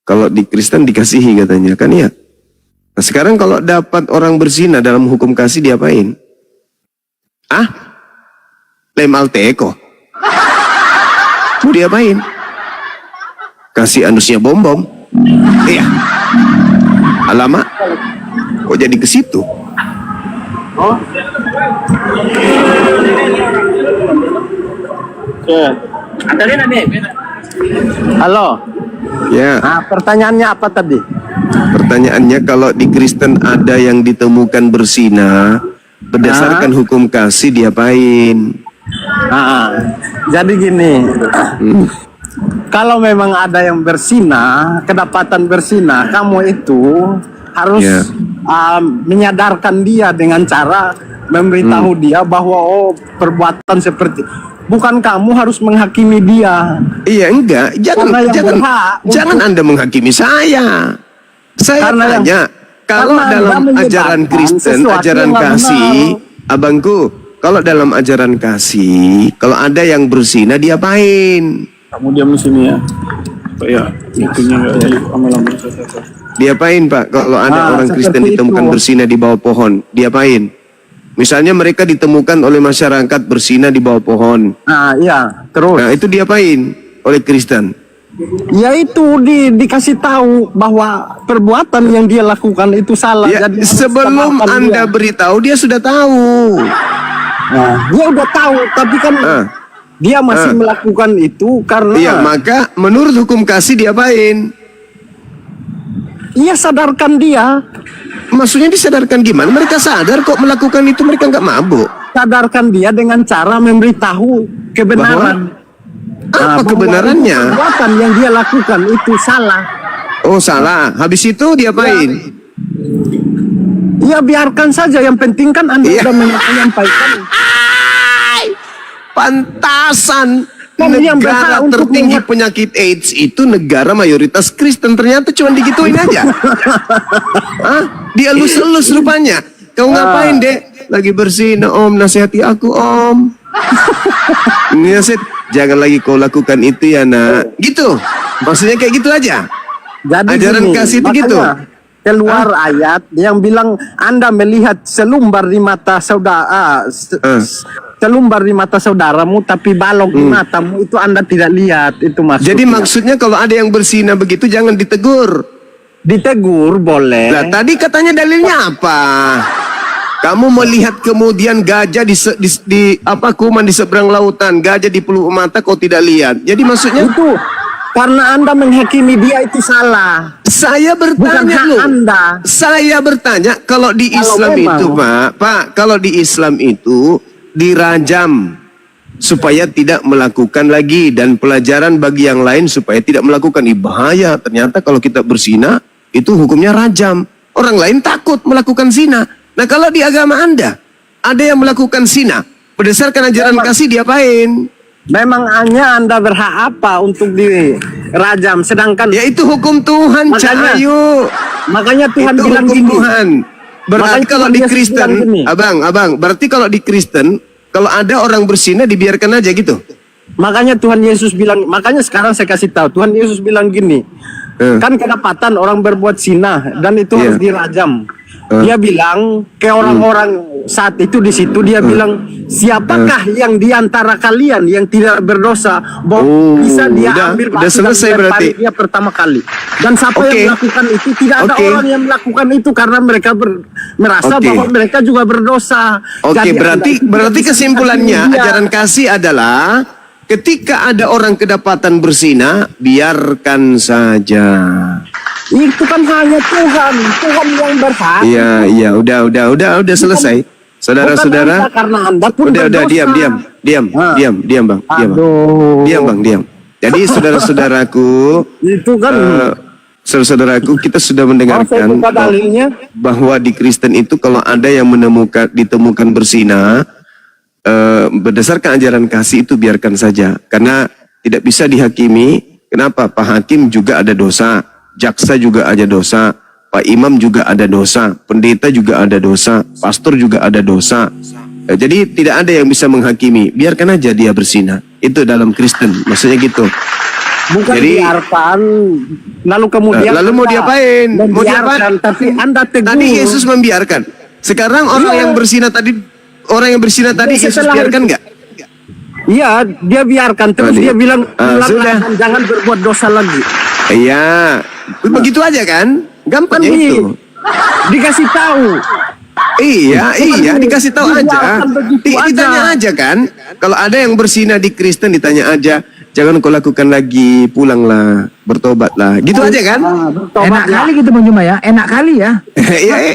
Kalau di Kristen dikasihi katanya kan ya. Nah sekarang kalau dapat orang berzina dalam hukum kasih diapain? Lem alteko. Mau diapain? Kasih anusnya bom-bom. Iya. Alamak. Kok jadi ke situ? Halo. Ya. Nah, pertanyaannya apa tadi? Pertanyaannya, kalau di Kristen ada yang ditemukan berzina, berdasarkan hukum kasih diapain? Jadi gini, kalau memang ada yang bersinah, kedapatan bersinah, kamu itu harus Ya. menyadarkan dia dengan cara memberitahu dia bahwa perbuatan seperti, bukan kamu harus menghakimi dia. Iya, enggak. Karena yang berhak Jangan untuk- Anda menghakimi saya. Saya Karena yang- tanya, kalau karena dalam Anda ajaran menyebarkan Kristen, sesuatu ajaran yang nggak kasih, benar. abangku, kalau dalam ajaran kasih, kalau ada yang berzina diapain? Kamu diam di sini ya. Ya, itunya nggak jadi lama-lama. Diapain Pak? Kalau ada orang Kristen seperti ditemukan itu. berzina di bawah pohon, diapain? Misalnya mereka ditemukan oleh masyarakat berzina di bawah pohon. Nah, iya, terus. Nah, itu diapain oleh Kristen? Ya itu dikasih tahu bahwa perbuatan yang dia lakukan itu salah. Ya, Jadi harus sebelum sadarkan Anda dia. beritahu, dia sudah tahu. Nah, dia udah tahu, tapi kan dia masih Ah. melakukan itu karena Iya, maka menurut hukum kasih diapain? ia sadarkan dia, Maksudnya disadarkan gimana? Mereka sadar kok melakukan itu, mereka nggak mabuk. sadarkan dia dengan cara memberitahu kebenaran. Apa bahwa kebenarannya? itu perbuatan yang dia lakukan itu salah. Oh salah. Habis itu diapain? Ya biarkan saja, yang penting kan Anda Iya. sudah menyampaikan. Pantasan Kan yang negara berhak untuk tertinggi penyakit AIDS itu negara mayoritas Kristen, ternyata cuma digituin aja. Hah? Dielus-elus rupanya. Kau ngapain, Dek? Lagi berzina, Om. Nasihati aku, Om. Nasihat, jangan lagi kau lakukan itu ya, Nak. Gitu. Maksudnya kayak gitu aja. Jadi Ajaran gini, kasih itu makanya gitu. Keluar ayat yang bilang Anda melihat selumbar di mata saudara, selumbar di mata saudaramu, tapi balok di matamu itu Anda tidak lihat. Itu maksudnya. Jadi maksudnya kalau ada yang berzina begitu jangan ditegur. Ditegur boleh. Lah tadi katanya dalilnya apa? Kamu melihat kemudian gajah di apa kuman di seberang lautan, gajah di pelupuk mata kau tidak lihat. Jadi maksudnya Itu karena Anda menghakimi dia itu salah. saya Bukan bertanya hak loh. Anda. Saya bertanya kalau di Kalau Islam memang- itu, Pak, kalau di Islam itu dirajam supaya tidak melakukan lagi, dan pelajaran bagi yang lain supaya tidak melakukan. Bahaya, ternyata kalau kita berzina itu hukumnya rajam. Orang lain takut melakukan zina. Nah, kalau di agama Anda ada yang melakukan zina, berdasarkan ajaran kasih diapain? Memang hanya Anda berhak apa untuk dirajam, sedangkan Ya itu hukum Tuhan, Makanya- Cahayu. makanya Tuhan Itu bilang hukum gini. Tuhan. Berarti Makanya kalau Tuhan di Yesus Kristen, bilang gini. abang, berarti kalau di Kristen, kalau ada orang berzina dibiarkan aja gitu. Makanya Tuhan Yesus bilang, makanya sekarang saya kasih tahu, Tuhan Yesus bilang gini, kan kedapatan orang berbuat zina dan itu harus dirajam. Dia bilang ke orang-orang saat itu di situ, dia bilang, siapakah yang di antara kalian yang tidak berdosa, bahwa bisa dia ambil udah batu dan selesai lempari berarti. dia pertama kali. Dan siapa Oke. yang melakukan itu, tidak ada Oke. orang yang melakukan itu karena mereka merasa Oke. bahwa mereka juga berdosa. Oke, Jadi berarti Anda itu berarti tidak bisa kesimpulannya menghakimi dia. ajaran kasih adalah ketika ada orang kedapatan berzina, biarkan saja. Itu kan hanya Tuhan yang berhak. Iya, udah selesai. Saudara-saudara, Bukan Anda, karena Anda pun udah berdosa. diam, Ah. diam Bang. Aduh. Diam. Jadi saudara-saudaraku, Itu kan saudara-saudaraku, kita sudah saya mendengarkan buka dalilnya. bahwa di Kristen itu kalau ada yang ditemukan berzina, berdasarkan ajaran kasih itu biarkan saja, karena tidak bisa dihakimi. Kenapa? Pak Hakim juga ada dosa, jaksa juga ada dosa, Pak Imam juga ada dosa, pendeta juga ada dosa, pastor juga ada dosa. Jadi tidak ada yang bisa menghakimi, biarkan aja dia berzina. Itu dalam Kristen, maksudnya gitu. Bukan Jadi- biarkan, lalu kemudian Lalu mau Anda diapain? Mau membiarkan, diapain? tapi Anda tegur. Tadi Yesus membiarkan. Sekarang orang Iya. yang berzina tadi, Yesus setelah biarkan itu. nggak? Iya, dia biarkan terus Tadi. dia bilang Sudah. jangan berbuat dosa lagi. Iya, begitu aja kan? Gampang Kan itu. dikasih tahu. Iya, dikasih tahu aja. Dibiarkan begitu Ditanya aja kan. Kalau ada yang berzina di Kristen ditanya aja, jangan kau lakukan lagi, pulanglah, bertobatlah. Gitu aja kan? Enak kali gitu Bang Juma ya, enak kali ya.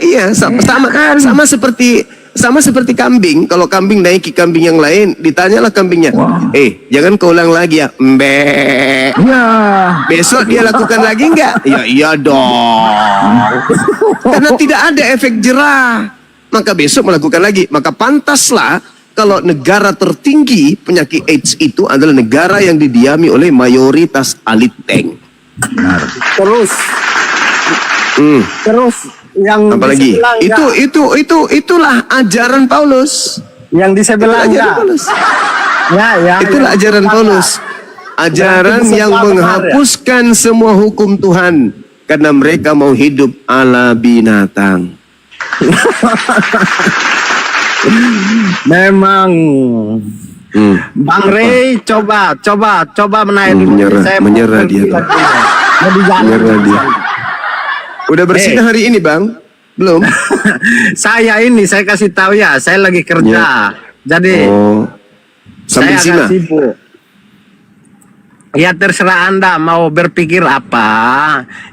Iya, sama sama seperti kambing. Kalau kambing naiki kambing yang lain, ditanyalah kambingnya, jangan kau ulang lagi ya, mbe. Ya. Besok dia lakukan lagi enggak? Ya iya dong. Karena tidak ada efek jerah, maka besok melakukan lagi. Maka pantaslah kalau negara tertinggi penyakit AIDS itu adalah negara yang didiami oleh mayoritas elit tank. Terus yang Apalagi di sebelah itulah ajaran Paulus. yang di sebelah Ajaran enggak. Paulus. Ya, Itulah yang di ajaran sebelah Paulus. Ajaran Berarti yang sebelah benar, menghapuskan semua hukum Tuhan karena mereka mau hidup ala binatang. Memang Bang Rey coba menaik dulu. Saya mau menyerah pergi dia. lagi. Mau di jalan. Menyerah dia. Udah bersih hari ini Bang? Belum? Saya kasih tahu ya, saya lagi kerja. Jadi Sambil saya zina. agak sibuk. Ya terserah Anda mau berpikir apa,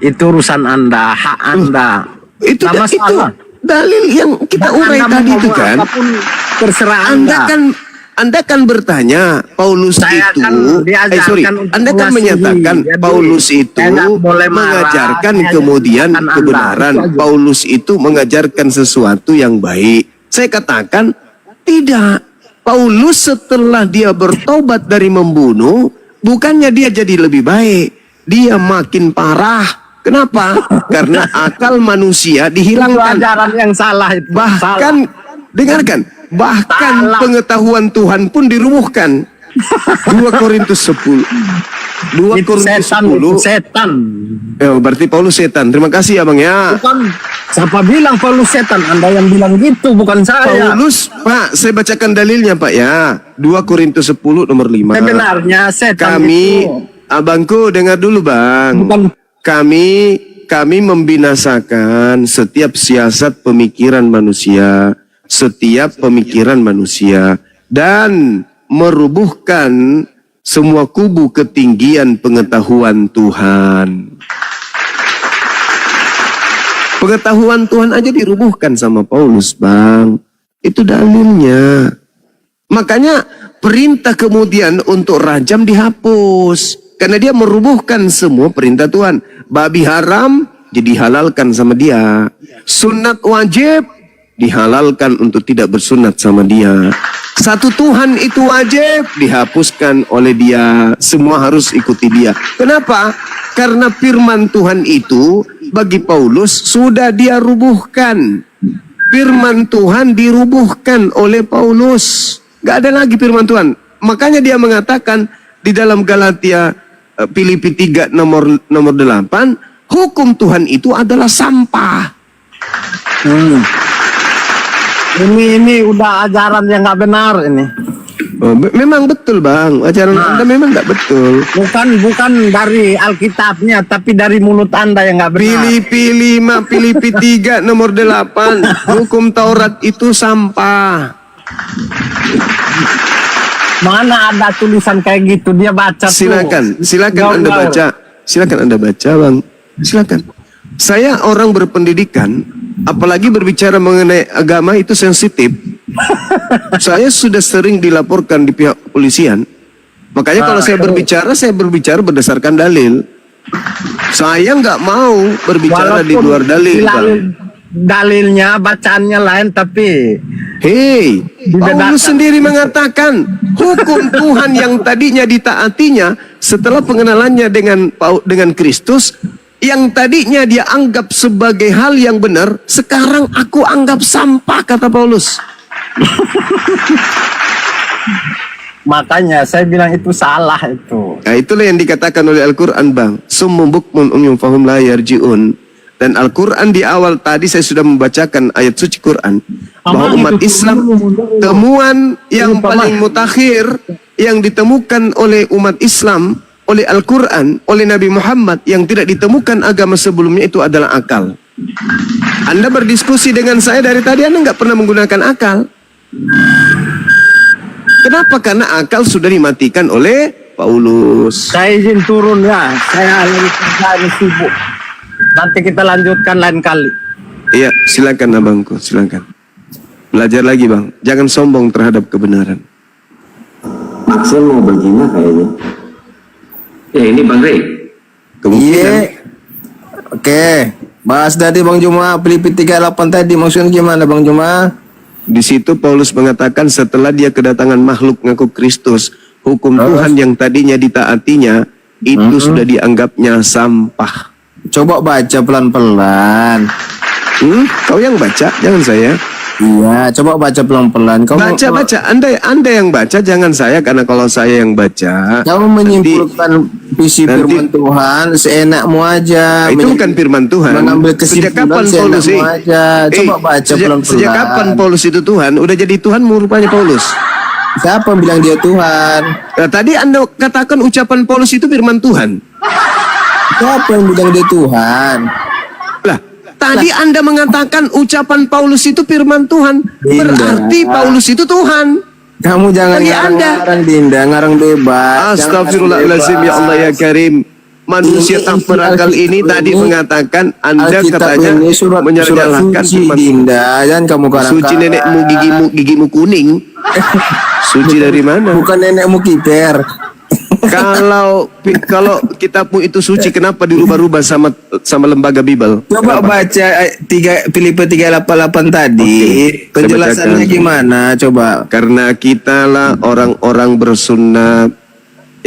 itu urusan Anda, hak Anda. Itu Nggak masalah. dalil yang kita Dan urai Anda tadi mau itu ngomong kan. apapun, terserah Anda. Anda kan bertanya Paulus Saya itu, kan diajarkan untuk Anda kan mengasihi. menyatakan Jadi, Paulus itu saya nggak boleh marah, mengajarkan saya kemudian ajarkan Anda. kebenaran. Itu aja. Paulus itu mengajarkan sesuatu yang baik. Saya katakan tidak. Paulus setelah dia bertobat dari membunuh, bukannya dia jadi lebih baik, dia makin parah. Kenapa? Karena akal manusia Itu dihilangkan. ajaran yang salah itu. Bahkan dengarkan, bahkan Salah. pengetahuan Tuhan pun dirubuhkan. 2 Korintus 10. 2 Itu Korintus setan, 10. itu setan. Berarti Paulus setan. Terima kasih ya Bang ya. Bukan siapa bilang Paulus setan? Anda yang bilang gitu, bukan saya. Paulus, Pak, saya bacakan dalilnya Pak ya. 2 Korintus 10 nomor 5. Sebenarnya setan Kami, itu abangku dengar dulu Bang. bukan Kami membinasakan setiap siasat pemikiran manusia, setiap pemikiran manusia, dan merubuhkan semua kubu ketinggian pengetahuan Tuhan. Pengetahuan Tuhan aja dirubuhkan sama Paulus, Bang. Itu dalilnya. Makanya perintah kemudian untuk rajam dihapus. Karena dia merubuhkan semua perintah Tuhan. Babi haram jadi halalkan sama dia. Sunat wajib dihalalkan untuk tidak bersunat sama dia. Satu Tuhan itu wajib dihapuskan oleh dia. Semua harus ikuti dia. Kenapa? Karena firman Tuhan itu bagi Paulus sudah dia rubuhkan. Firman Tuhan dirubuhkan oleh Paulus. Gak ada lagi firman Tuhan. Makanya dia mengatakan di dalam Galatia Filipi 3 nomor 8, hukum Tuhan itu adalah sampah. ini udah ajaran yang nggak benar ini. Memang betul Bang, ajaran Anda memang nggak betul. Bukan dari Alkitabnya, tapi dari mulut Anda yang nggak benar. Filipi 3 nomor 8, hukum Taurat itu sampah. Mana ada tulisan kayak gitu? Dia baca tuh. Silakan Gaul-gaul. Anda baca. Silakan Anda baca, Bang. Silakan. Saya orang berpendidikan, apalagi berbicara mengenai agama itu sensitif. Saya sudah sering dilaporkan di pihak kepolisian. Makanya kalau saya berbicara berdasarkan dalil. Saya nggak mau berbicara di luar dalil, Bang. Dalilnya, bacaannya lain, tapi Hei, Dibedakan. Paulus sendiri mengatakan hukum Tuhan yang tadinya ditaatinya setelah pengenalannya dengan Kristus, yang tadinya dia anggap sebagai hal yang benar, sekarang aku anggap sampah, kata Paulus. makanya saya bilang itu salah itu. Nah, itulah yang dikatakan oleh Al-Quran, Bang. Summum bukmun umyum fahum la yarji'un. Dan Al-Quran di awal tadi saya sudah membacakan ayat suci Quran. Bahwa umat Islam, temuan yang paling mutakhir yang ditemukan oleh umat Islam, oleh Al-Quran, oleh Nabi Muhammad, yang tidak ditemukan agama sebelumnya itu adalah akal. Anda berdiskusi dengan saya dari tadi, Anda nggak pernah menggunakan akal. Kenapa? Karena akal sudah dimatikan oleh Paulus. Saya izin turun ya. Saya lagi kerja, ini sibuk. Nanti kita lanjutkan lain kali. Iya, silakan abangku, silakan. Belajar lagi bang, jangan sombong terhadap kebenaran. Maxel mau berzina kayaknya. Ya ini Bang Rey. Kemungkinan. Oke. Bahas tadi Bang Juma, Filipi 38 tadi maksudnya gimana Bang Juma? Di situ Paulus mengatakan setelah dia kedatangan makhluk ngaku Kristus, hukum Tuhan yang tadinya ditaatinya itu sudah dianggapnya sampah. Coba baca pelan-pelan. Kau yang baca, jangan saya. Iya, coba baca pelan-pelan. Baca. Anda yang baca, jangan saya, karena kalau saya yang baca, kamu menyimpulkan visi firman Tuhan seenakmu aja. itu bukan firman Tuhan. Mengambil Sejak kesimpulan kapan Paulus seenakmu aja. Coba baca pelan-pelan. Sejak kapan Paulus itu Tuhan? Udah jadi Tuhan rupanya Paulus. Siapa bilang dia Tuhan? Nah, tadi Anda katakan ucapan Paulus itu firman Tuhan. Siapa yang bilang dia Tuhan? Lah, tadi Anda mengatakan ucapan Paulus itu firman Tuhan. Berarti Paulus itu Tuhan. Kamu jangan Bagi Anda. ngarang Dinda, ngarang bebas. Astagfirullahaladzim, ya Allah ya Karim. Manusia tak berakal ini tadi mengatakan Anda katanya menyalahkan firman Dinda, dan kamu suci nenekmu, gigimu kuning. Suci dari mana? Bukan nenekmu kiper. Kalau kitabmu itu suci, kenapa dirubah-rubah sama lembaga Bible? Coba baca Filipi 3:88 tadi. Penjelasannya gimana? Coba. Karena kitalah orang-orang bersunat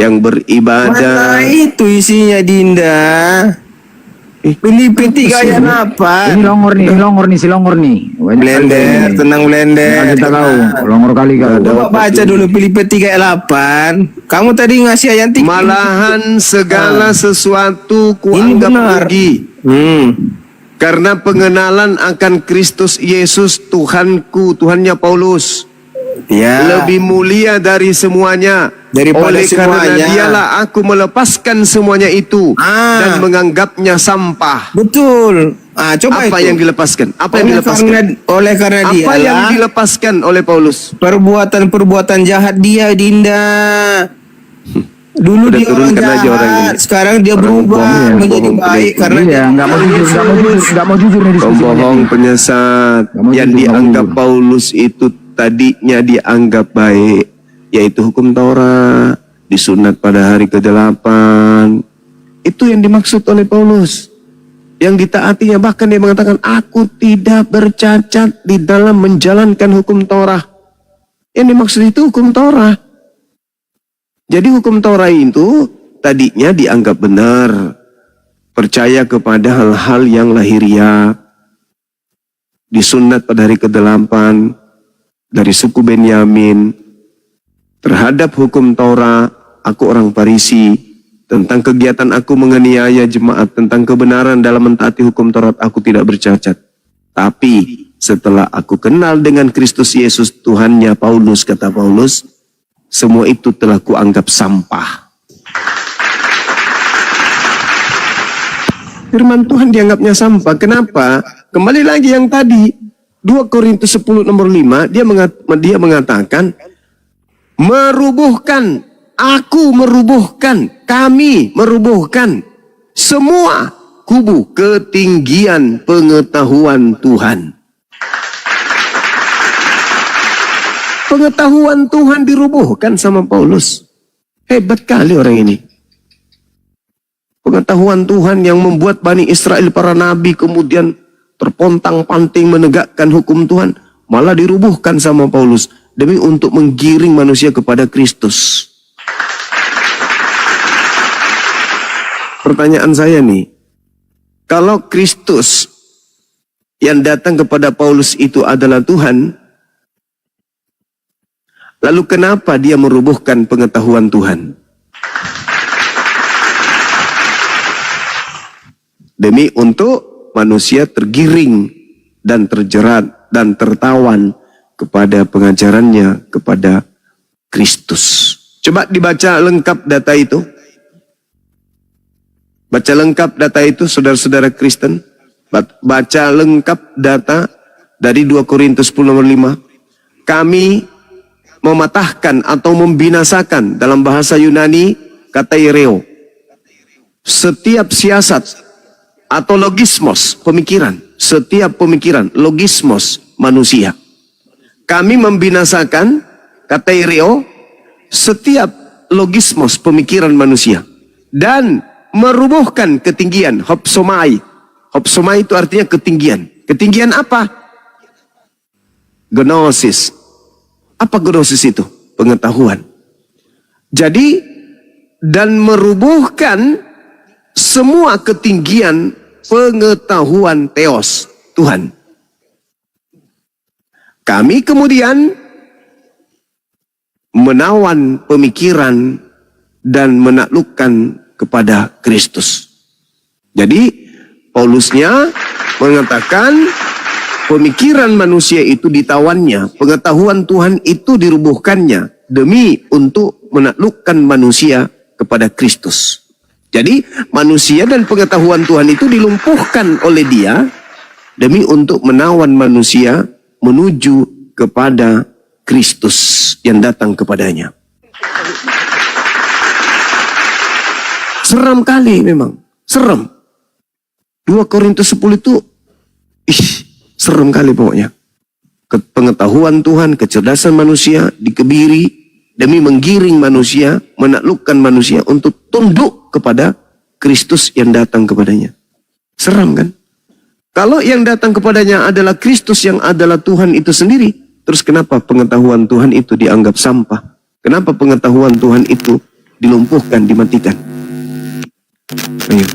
yang beribadah. Mana itu isinya Dinda? Filipi 3 ayat apa? Ini longor nih, si longor nih. Blender, tenang blender. Kita tahu, longor kali kau. Coba baca dulu Filipi 3 ayat 8. Kamu tadi ngasih ayat 3. Malahan segala sesuatu kuanggap rugi. Karena pengenalan akan Kristus Yesus Tuhanku, Tuhannya Paulus. Ya. Lebih mulia dari semuanya. Daripada Oleh karena semuanya. dialah aku melepaskan semuanya itu dan menganggapnya sampah. Betul. Coba Apa itu. yang dilepaskan? Apa yang dilepaskan? Oleh karena dia Apa yang dilepaskan oleh Paulus? perbuatan jahat dia Dinda. Dulu Udah dia orang turunkan aja jahat, orang ini. sekarang dia berubah menjadi baik karena Iya, nggak mau jujur nih diskusi. Pembohong, penyesat, yang dianggap Paulus itu tadinya dianggap baik, yaitu hukum Taurat, disunat pada hari ke-8. Itu yang dimaksud oleh Paulus. Yang ditaatinya, bahkan dia mengatakan, aku tidak bercacat di dalam menjalankan hukum Taurat. Yang dimaksud itu hukum Taurat. Jadi hukum Taurat itu tadinya dianggap benar. Percaya kepada hal-hal yang lahiriah. Disunat pada hari ke-8 dari suku Benyamin. Terhadap hukum Taurat, aku orang Farisi. Tentang kegiatan aku menganiaya jemaat, tentang kebenaran dalam mentaati hukum Taurat, aku tidak bercacat. Tapi setelah aku kenal dengan Kristus Yesus Tuhannya Paulus, kata Paulus, semua itu telah kuanggap sampah. Firman Tuhan dianggapnya sampah. Kenapa? Kembali lagi yang tadi. 2 Korintus 10 nomor 5. Dia mengatakan, merubuhkan, aku merubuhkan, kami merubuhkan semua kubu ketinggian pengetahuan Tuhan. Pengetahuan Tuhan dirubuhkan sama Paulus. Hebat kali orang ini. Pengetahuan Tuhan yang membuat Bani Israel, para nabi, kemudian terpontang-panting menegakkan hukum Tuhan, malah dirubuhkan sama Paulus demi untuk menggiring manusia kepada Kristus. Pertanyaan saya nih, kalau Kristus yang datang kepada Paulus itu adalah Tuhan, lalu kenapa dia merubuhkan pengetahuan Tuhan? Demi untuk manusia tergiring dan terjerat dan tertawan kepada pengajarannya, kepada Kristus. Coba dibaca lengkap data itu. Baca lengkap data itu, saudara-saudara Kristen. Baca lengkap data dari 2 Korintus 10 nomor 5. Kami mematahkan atau membinasakan, dalam bahasa Yunani kata ireo, setiap siasat atau logismos, pemikiran, setiap pemikiran, logismos manusia. Kami membinasakan, katerio, setiap logismos pemikiran manusia. Dan merubuhkan ketinggian, hopsomai. Hopsomai itu artinya ketinggian. Ketinggian apa? Gnosis. Apa gnosis itu? Pengetahuan. Jadi, dan merubuhkan semua ketinggian pengetahuan Theos, Tuhan. Kami kemudian menawan pemikiran dan menaklukkan kepada Kristus. Jadi Paulusnya mengatakan pemikiran manusia itu ditawannya, pengetahuan Tuhan itu dirubuhkannya demi untuk menaklukkan manusia kepada Kristus. Jadi manusia dan pengetahuan Tuhan itu dilumpuhkan oleh dia demi untuk menawan manusia menuju kepada Kristus yang datang kepadanya. Seram kali memang, seram. 2 Korintus 10 itu, seram kali pokoknya. Pengetahuan Tuhan, kecerdasan manusia dikebiri demi menggiring manusia, menaklukkan manusia untuk tunduk kepada Kristus yang datang kepadanya. Seram kan? Kalau yang datang kepadanya adalah Kristus yang adalah Tuhan itu sendiri, terus kenapa pengetahuan Tuhan itu dianggap sampah? Kenapa pengetahuan Tuhan itu dilumpuhkan, dimatikan? Ayo.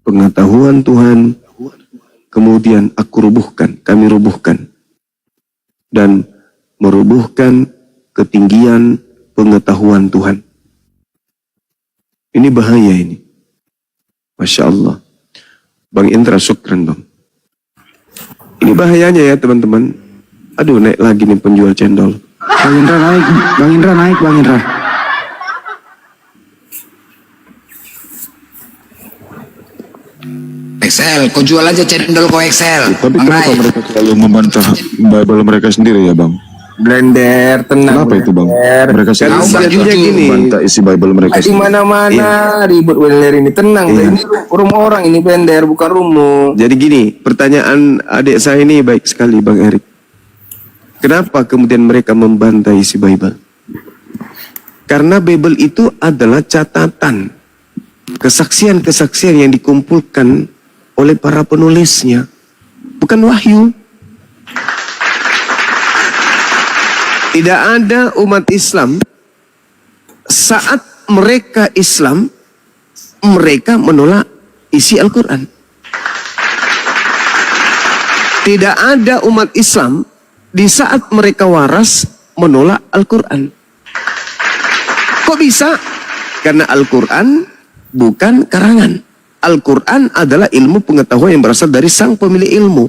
Pengetahuan Tuhan kemudian aku rubuhkan, kami rubuhkan. Dan merubuhkan ketinggian pengetahuan Tuhan. Ini bahaya ini. Masya Allah. Bang Indra, syukran bang. Ini bahayanya ya teman-teman. Aduh, naik lagi nih penjual cendol. Bang Indra naik, Bang Indra naik, Bang Indra. Excel, kau jual aja cendol kau Excel. Tapi kenapa mereka selalu membantah Bible mereka sendiri ya bang? Blender, tenang. Kenapa itu bang? Blender. Mereka selalu jadinya gini. membantah isi Bible mereka Di sendiri. mana-mana ribut Blender ini. Tenang, ini rumah orang ini Blender, bukan rumah. Jadi gini, pertanyaan adik saya ini baik sekali Bang Erik. Kenapa kemudian mereka membantai isi Bible? Karena Bible itu adalah catatan, kesaksian-kesaksian yang dikumpulkan oleh para penulisnya, bukan wahyu. Tidak ada umat Islam saat mereka Islam, mereka menolak isi Al-Quran. Tidak ada umat Islam di saat mereka waras menolak Al-Quran. Kok bisa? Karena Al-Quran bukan karangan. Al-Quran adalah ilmu pengetahuan yang berasal dari sang pemilik ilmu.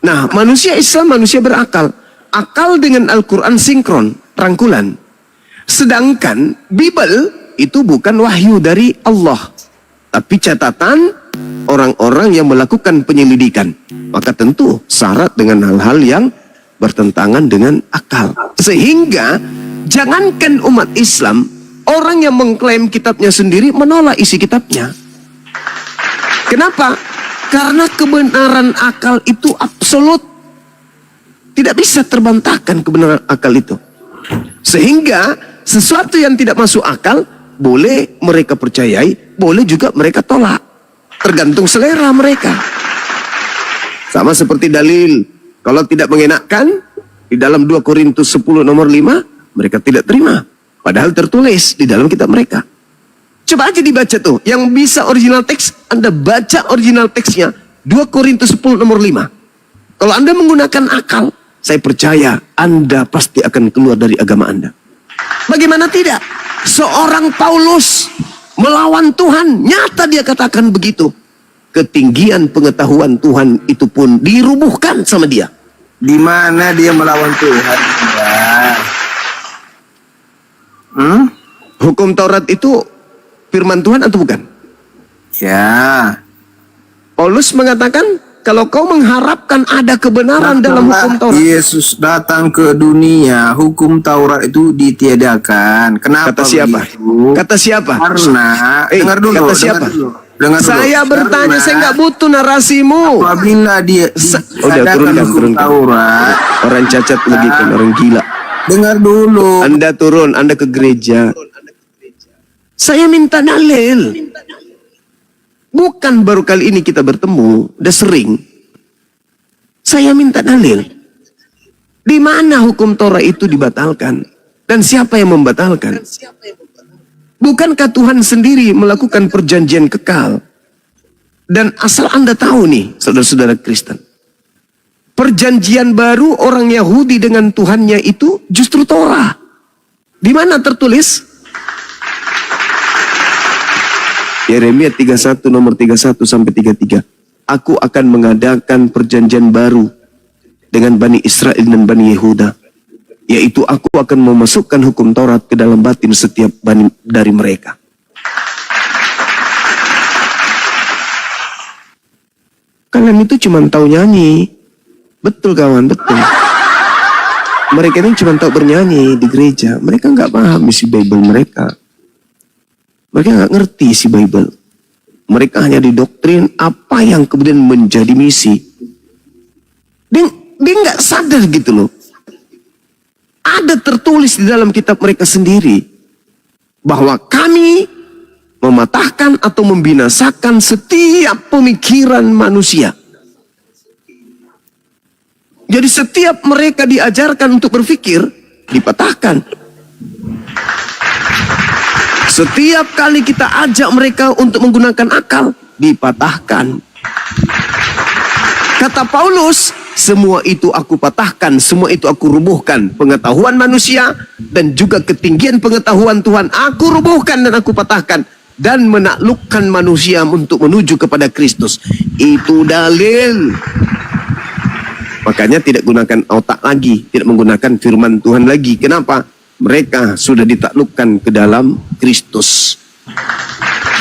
Nah, manusia Islam manusia berakal. Akal dengan Al-Quran sinkron, rangkulan. Sedangkan Bible itu bukan wahyu dari Allah, tapi catatan orang-orang yang melakukan penyelidikan. Maka tentu syarat dengan hal-hal yang bertentangan dengan akal. Sehingga jangankan umat Islam, orang yang mengklaim kitabnya sendiri menolak isi kitabnya. Kenapa? Karena kebenaran akal itu absolut. Tidak bisa terbantahkan kebenaran akal itu. Sehingga sesuatu yang tidak masuk akal boleh mereka percayai, boleh juga mereka tolak. Tergantung selera mereka. Sama seperti dalil. Kalau tidak mengenakkan, di dalam 2 Korintus 10 nomor 5, mereka tidak terima. Padahal tertulis di dalam kitab mereka. Coba aja dibaca tuh. Yang bisa original teks, Anda baca original teksnya. 2 Korintus 10 nomor 5. Kalau Anda menggunakan akal, saya percaya Anda pasti akan keluar dari agama Anda. Bagaimana tidak? Seorang Paulus melawan Tuhan. Nyata dia katakan begitu. Ketinggian pengetahuan Tuhan itu pun dirubuhkan sama dia. Di mana dia melawan Tuhan? Hukum Taurat itu firman Tuhan atau bukan? Ya. Paulus mengatakan, kalau kau mengharapkan ada kebenaran dalam hukum Taurat. Yesus datang ke dunia, hukum Taurat itu ditiadakan. Kenapa Kata siapa? begitu? Kata siapa? Karena dengar dulu, kata dengar siapa? dulu. Dengar dulu. Saya bertanya, Karena saya nggak butuh narasimu. apabila dia Udah turunkan. Taurat, Orang cacat lagi kan, orang gila. dengar dulu. Anda turun, Anda ke gereja. Saya minta dalil. Bukan baru kali ini kita bertemu, udah sering. Saya minta dalil. Di mana hukum Torah itu dibatalkan? Dan siapa yang membatalkan? Bukankah Tuhan sendiri melakukan perjanjian kekal? Dan asal Anda tahu nih, saudara-saudara Kristen. Perjanjian baru orang Yahudi dengan Tuhannya itu justru Torah. Di mana tertulis? Yeremia 31 nomor 31 sampai 33. Aku akan mengadakan perjanjian baru dengan Bani Israel dan Bani Yehuda. Yaitu aku akan memasukkan hukum Taurat ke dalam batin setiap bani dari mereka. Kalian itu cuma tahu nyanyi. Betul kawan, betul. Mereka ini cuma tahu bernyanyi di gereja. Mereka nggak paham isi Bible mereka. Mereka nggak ngerti isi Bible. Mereka hanya didoktrin apa yang kemudian menjadi misi. Dia nggak sadar gitu loh. Ada tertulis di dalam kitab mereka sendiri bahwa kami mematahkan atau membinasakan setiap pemikiran manusia. Jadi setiap mereka diajarkan untuk berpikir, dipatahkan. Setiap kali kita ajak mereka untuk menggunakan akal, dipatahkan. Kata Paulus, semua itu aku patahkan, semua itu aku rubuhkan. Pengetahuan manusia dan juga ketinggian pengetahuan Tuhan, aku rubuhkan dan aku patahkan. Dan menaklukkan manusia untuk menuju kepada Kristus. Itu dalil. Makanya tidak gunakan otak lagi, tidak menggunakan firman Tuhan lagi. Kenapa? Mereka sudah ditaklukkan ke dalam Kristus.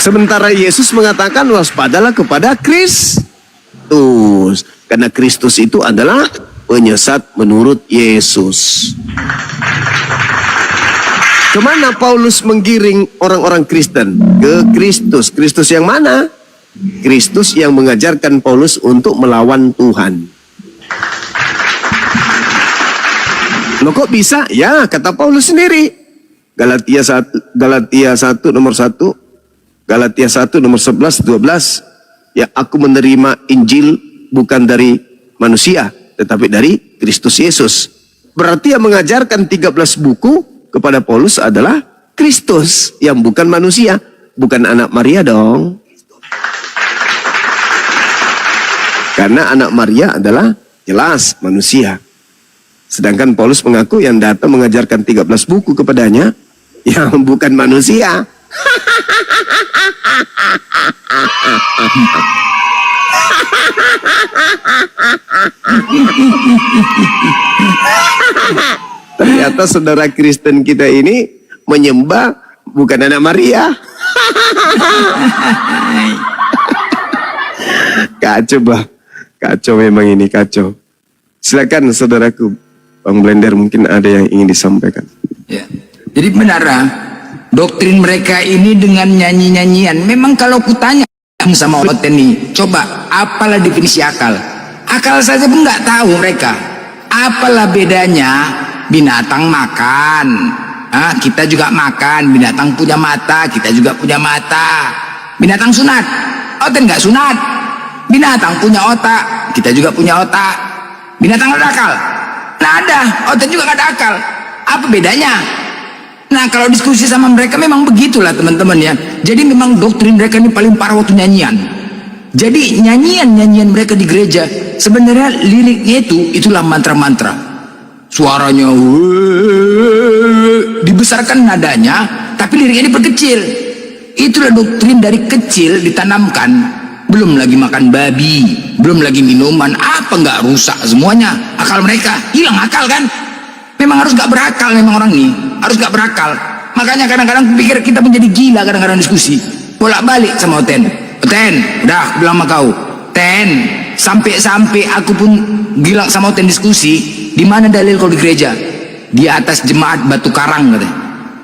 Sementara Yesus mengatakan waspadalah kepada Kristus. Karena Kristus itu adalah penyesat menurut Yesus. Kemana Paulus menggiring orang-orang Kristen? Ke Kristus. Kristus yang mana? Kristus yang mengajarkan Paulus untuk melawan Tuhan. Loh kok bisa? Ya, kata Paulus sendiri. Galatia 1 nomor 1, Galatia 1 nomor 11, 12. Ya, aku menerima Injil bukan dari manusia, tetapi dari Kristus Yesus. Berarti yang mengajarkan 13 buku kepada Paulus adalah Kristus yang bukan manusia, bukan anak Maria dong. Karena anak Maria adalah jelas manusia. Sedangkan Paulus mengaku yang datang mengajarkan 13 buku kepadanya yang bukan manusia. Ternyata saudara Kristen kita ini menyembah bukan anak Maria. Kacau bah. Kacau memang ini, kacau. Silakan saudaraku, Bang Blender, mungkin ada yang ingin disampaikan. Ya. Jadi benar, doktrin mereka ini dengan nyanyi-nyanyian. Memang kalau kutanya sama Oten nih, coba apalah definisi akal? Akal saja pun nggak tahu mereka. Apalah bedanya binatang makan? Kita juga makan. Binatang punya mata, kita juga punya mata. Binatang sunat, Oten nggak sunat. Binatang punya otak, kita juga punya otak. Binatang ada akal? Nah ada, Oten juga gak ada akal. Apa bedanya? Nah kalau diskusi sama mereka memang begitulah teman-teman ya. Jadi memang doktrin mereka ini paling parah waktu nyanyian. Jadi nyanyian mereka di gereja sebenarnya liriknya itulah mantra-mantra. Suaranya dibesarkan nadanya, tapi liriknya diperkecil. Itulah doktrin dari kecil ditanamkan. Belum lagi makan babi, belum lagi minuman, apa nggak rusak semuanya. Akal mereka hilang akal kan. Memang harus nggak berakal, memang orang ini harus nggak berakal. Makanya kadang-kadang pikir kita menjadi gila kadang-kadang diskusi bolak-balik sama Oten. Oten, udah aku bilang sama kau Ten, sampai aku pun gila sama Oten diskusi. Di mana dalil kau di gereja? Di atas jemaat Batu Karang katanya.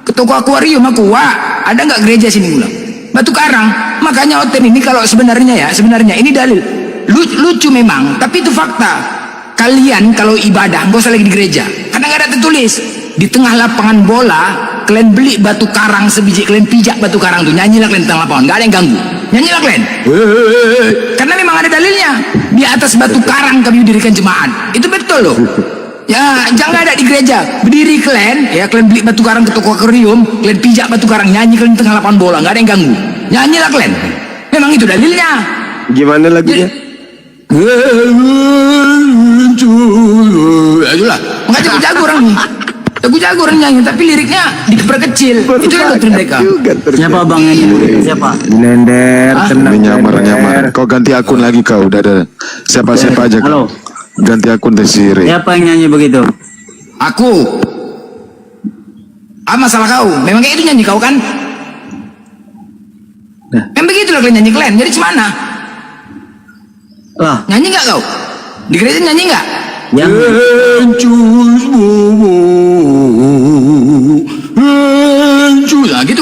Ke toko akuarium aku, wah ada nggak gereja sini? Ulang batu karang. Makanya Oten ini kalau sebenarnya ini dalil. Lucu memang, tapi itu fakta. Kalian kalau ibadah nggak usah lagi di gereja, karena nggak ada tertulis. Di tengah lapangan bola, kalian beli batu karang sebiji, kalian pijak batu karang tuh, nyanyilah kalian di tengah lapangan, nggak ada yang ganggu. Nyanyilah kalian. Karena memang ada dalilnya. Di atas batu karang kami dirikan jemaat. Itu betul loh. Ya, jangan ada di gereja. Berdiri kalian, ya kalian beli batu karang ke toko akuarium, kalian pijak batu karang, nyanyi kalian di tengah lapangan bola, nggak ada yang ganggu. Nyanyilah kalian. Memang itu dalilnya. Gimana lagunya? Itulah. Makanya jago orang nih. Jago orang nyanyi, tapi liriknya diperkecil. Itu yang doktrin mereka. Siapa bang nyanyi begitu? Siapa? Nender, tenang. Ini nyamar. Kau ganti akun lagi kau. Udah ada siapa aja kau. Ganti akun Desire. Siapa yang nyanyi begitu? Aku. Masalah kau. Memang kayak itu nyanyi kau kan? Memang begitulah kalian nyanyi kalian. Jadi gimana? Lah, Nyanyi nggak kau? Di gereja nyanyi nggak? yang Nah, gitu.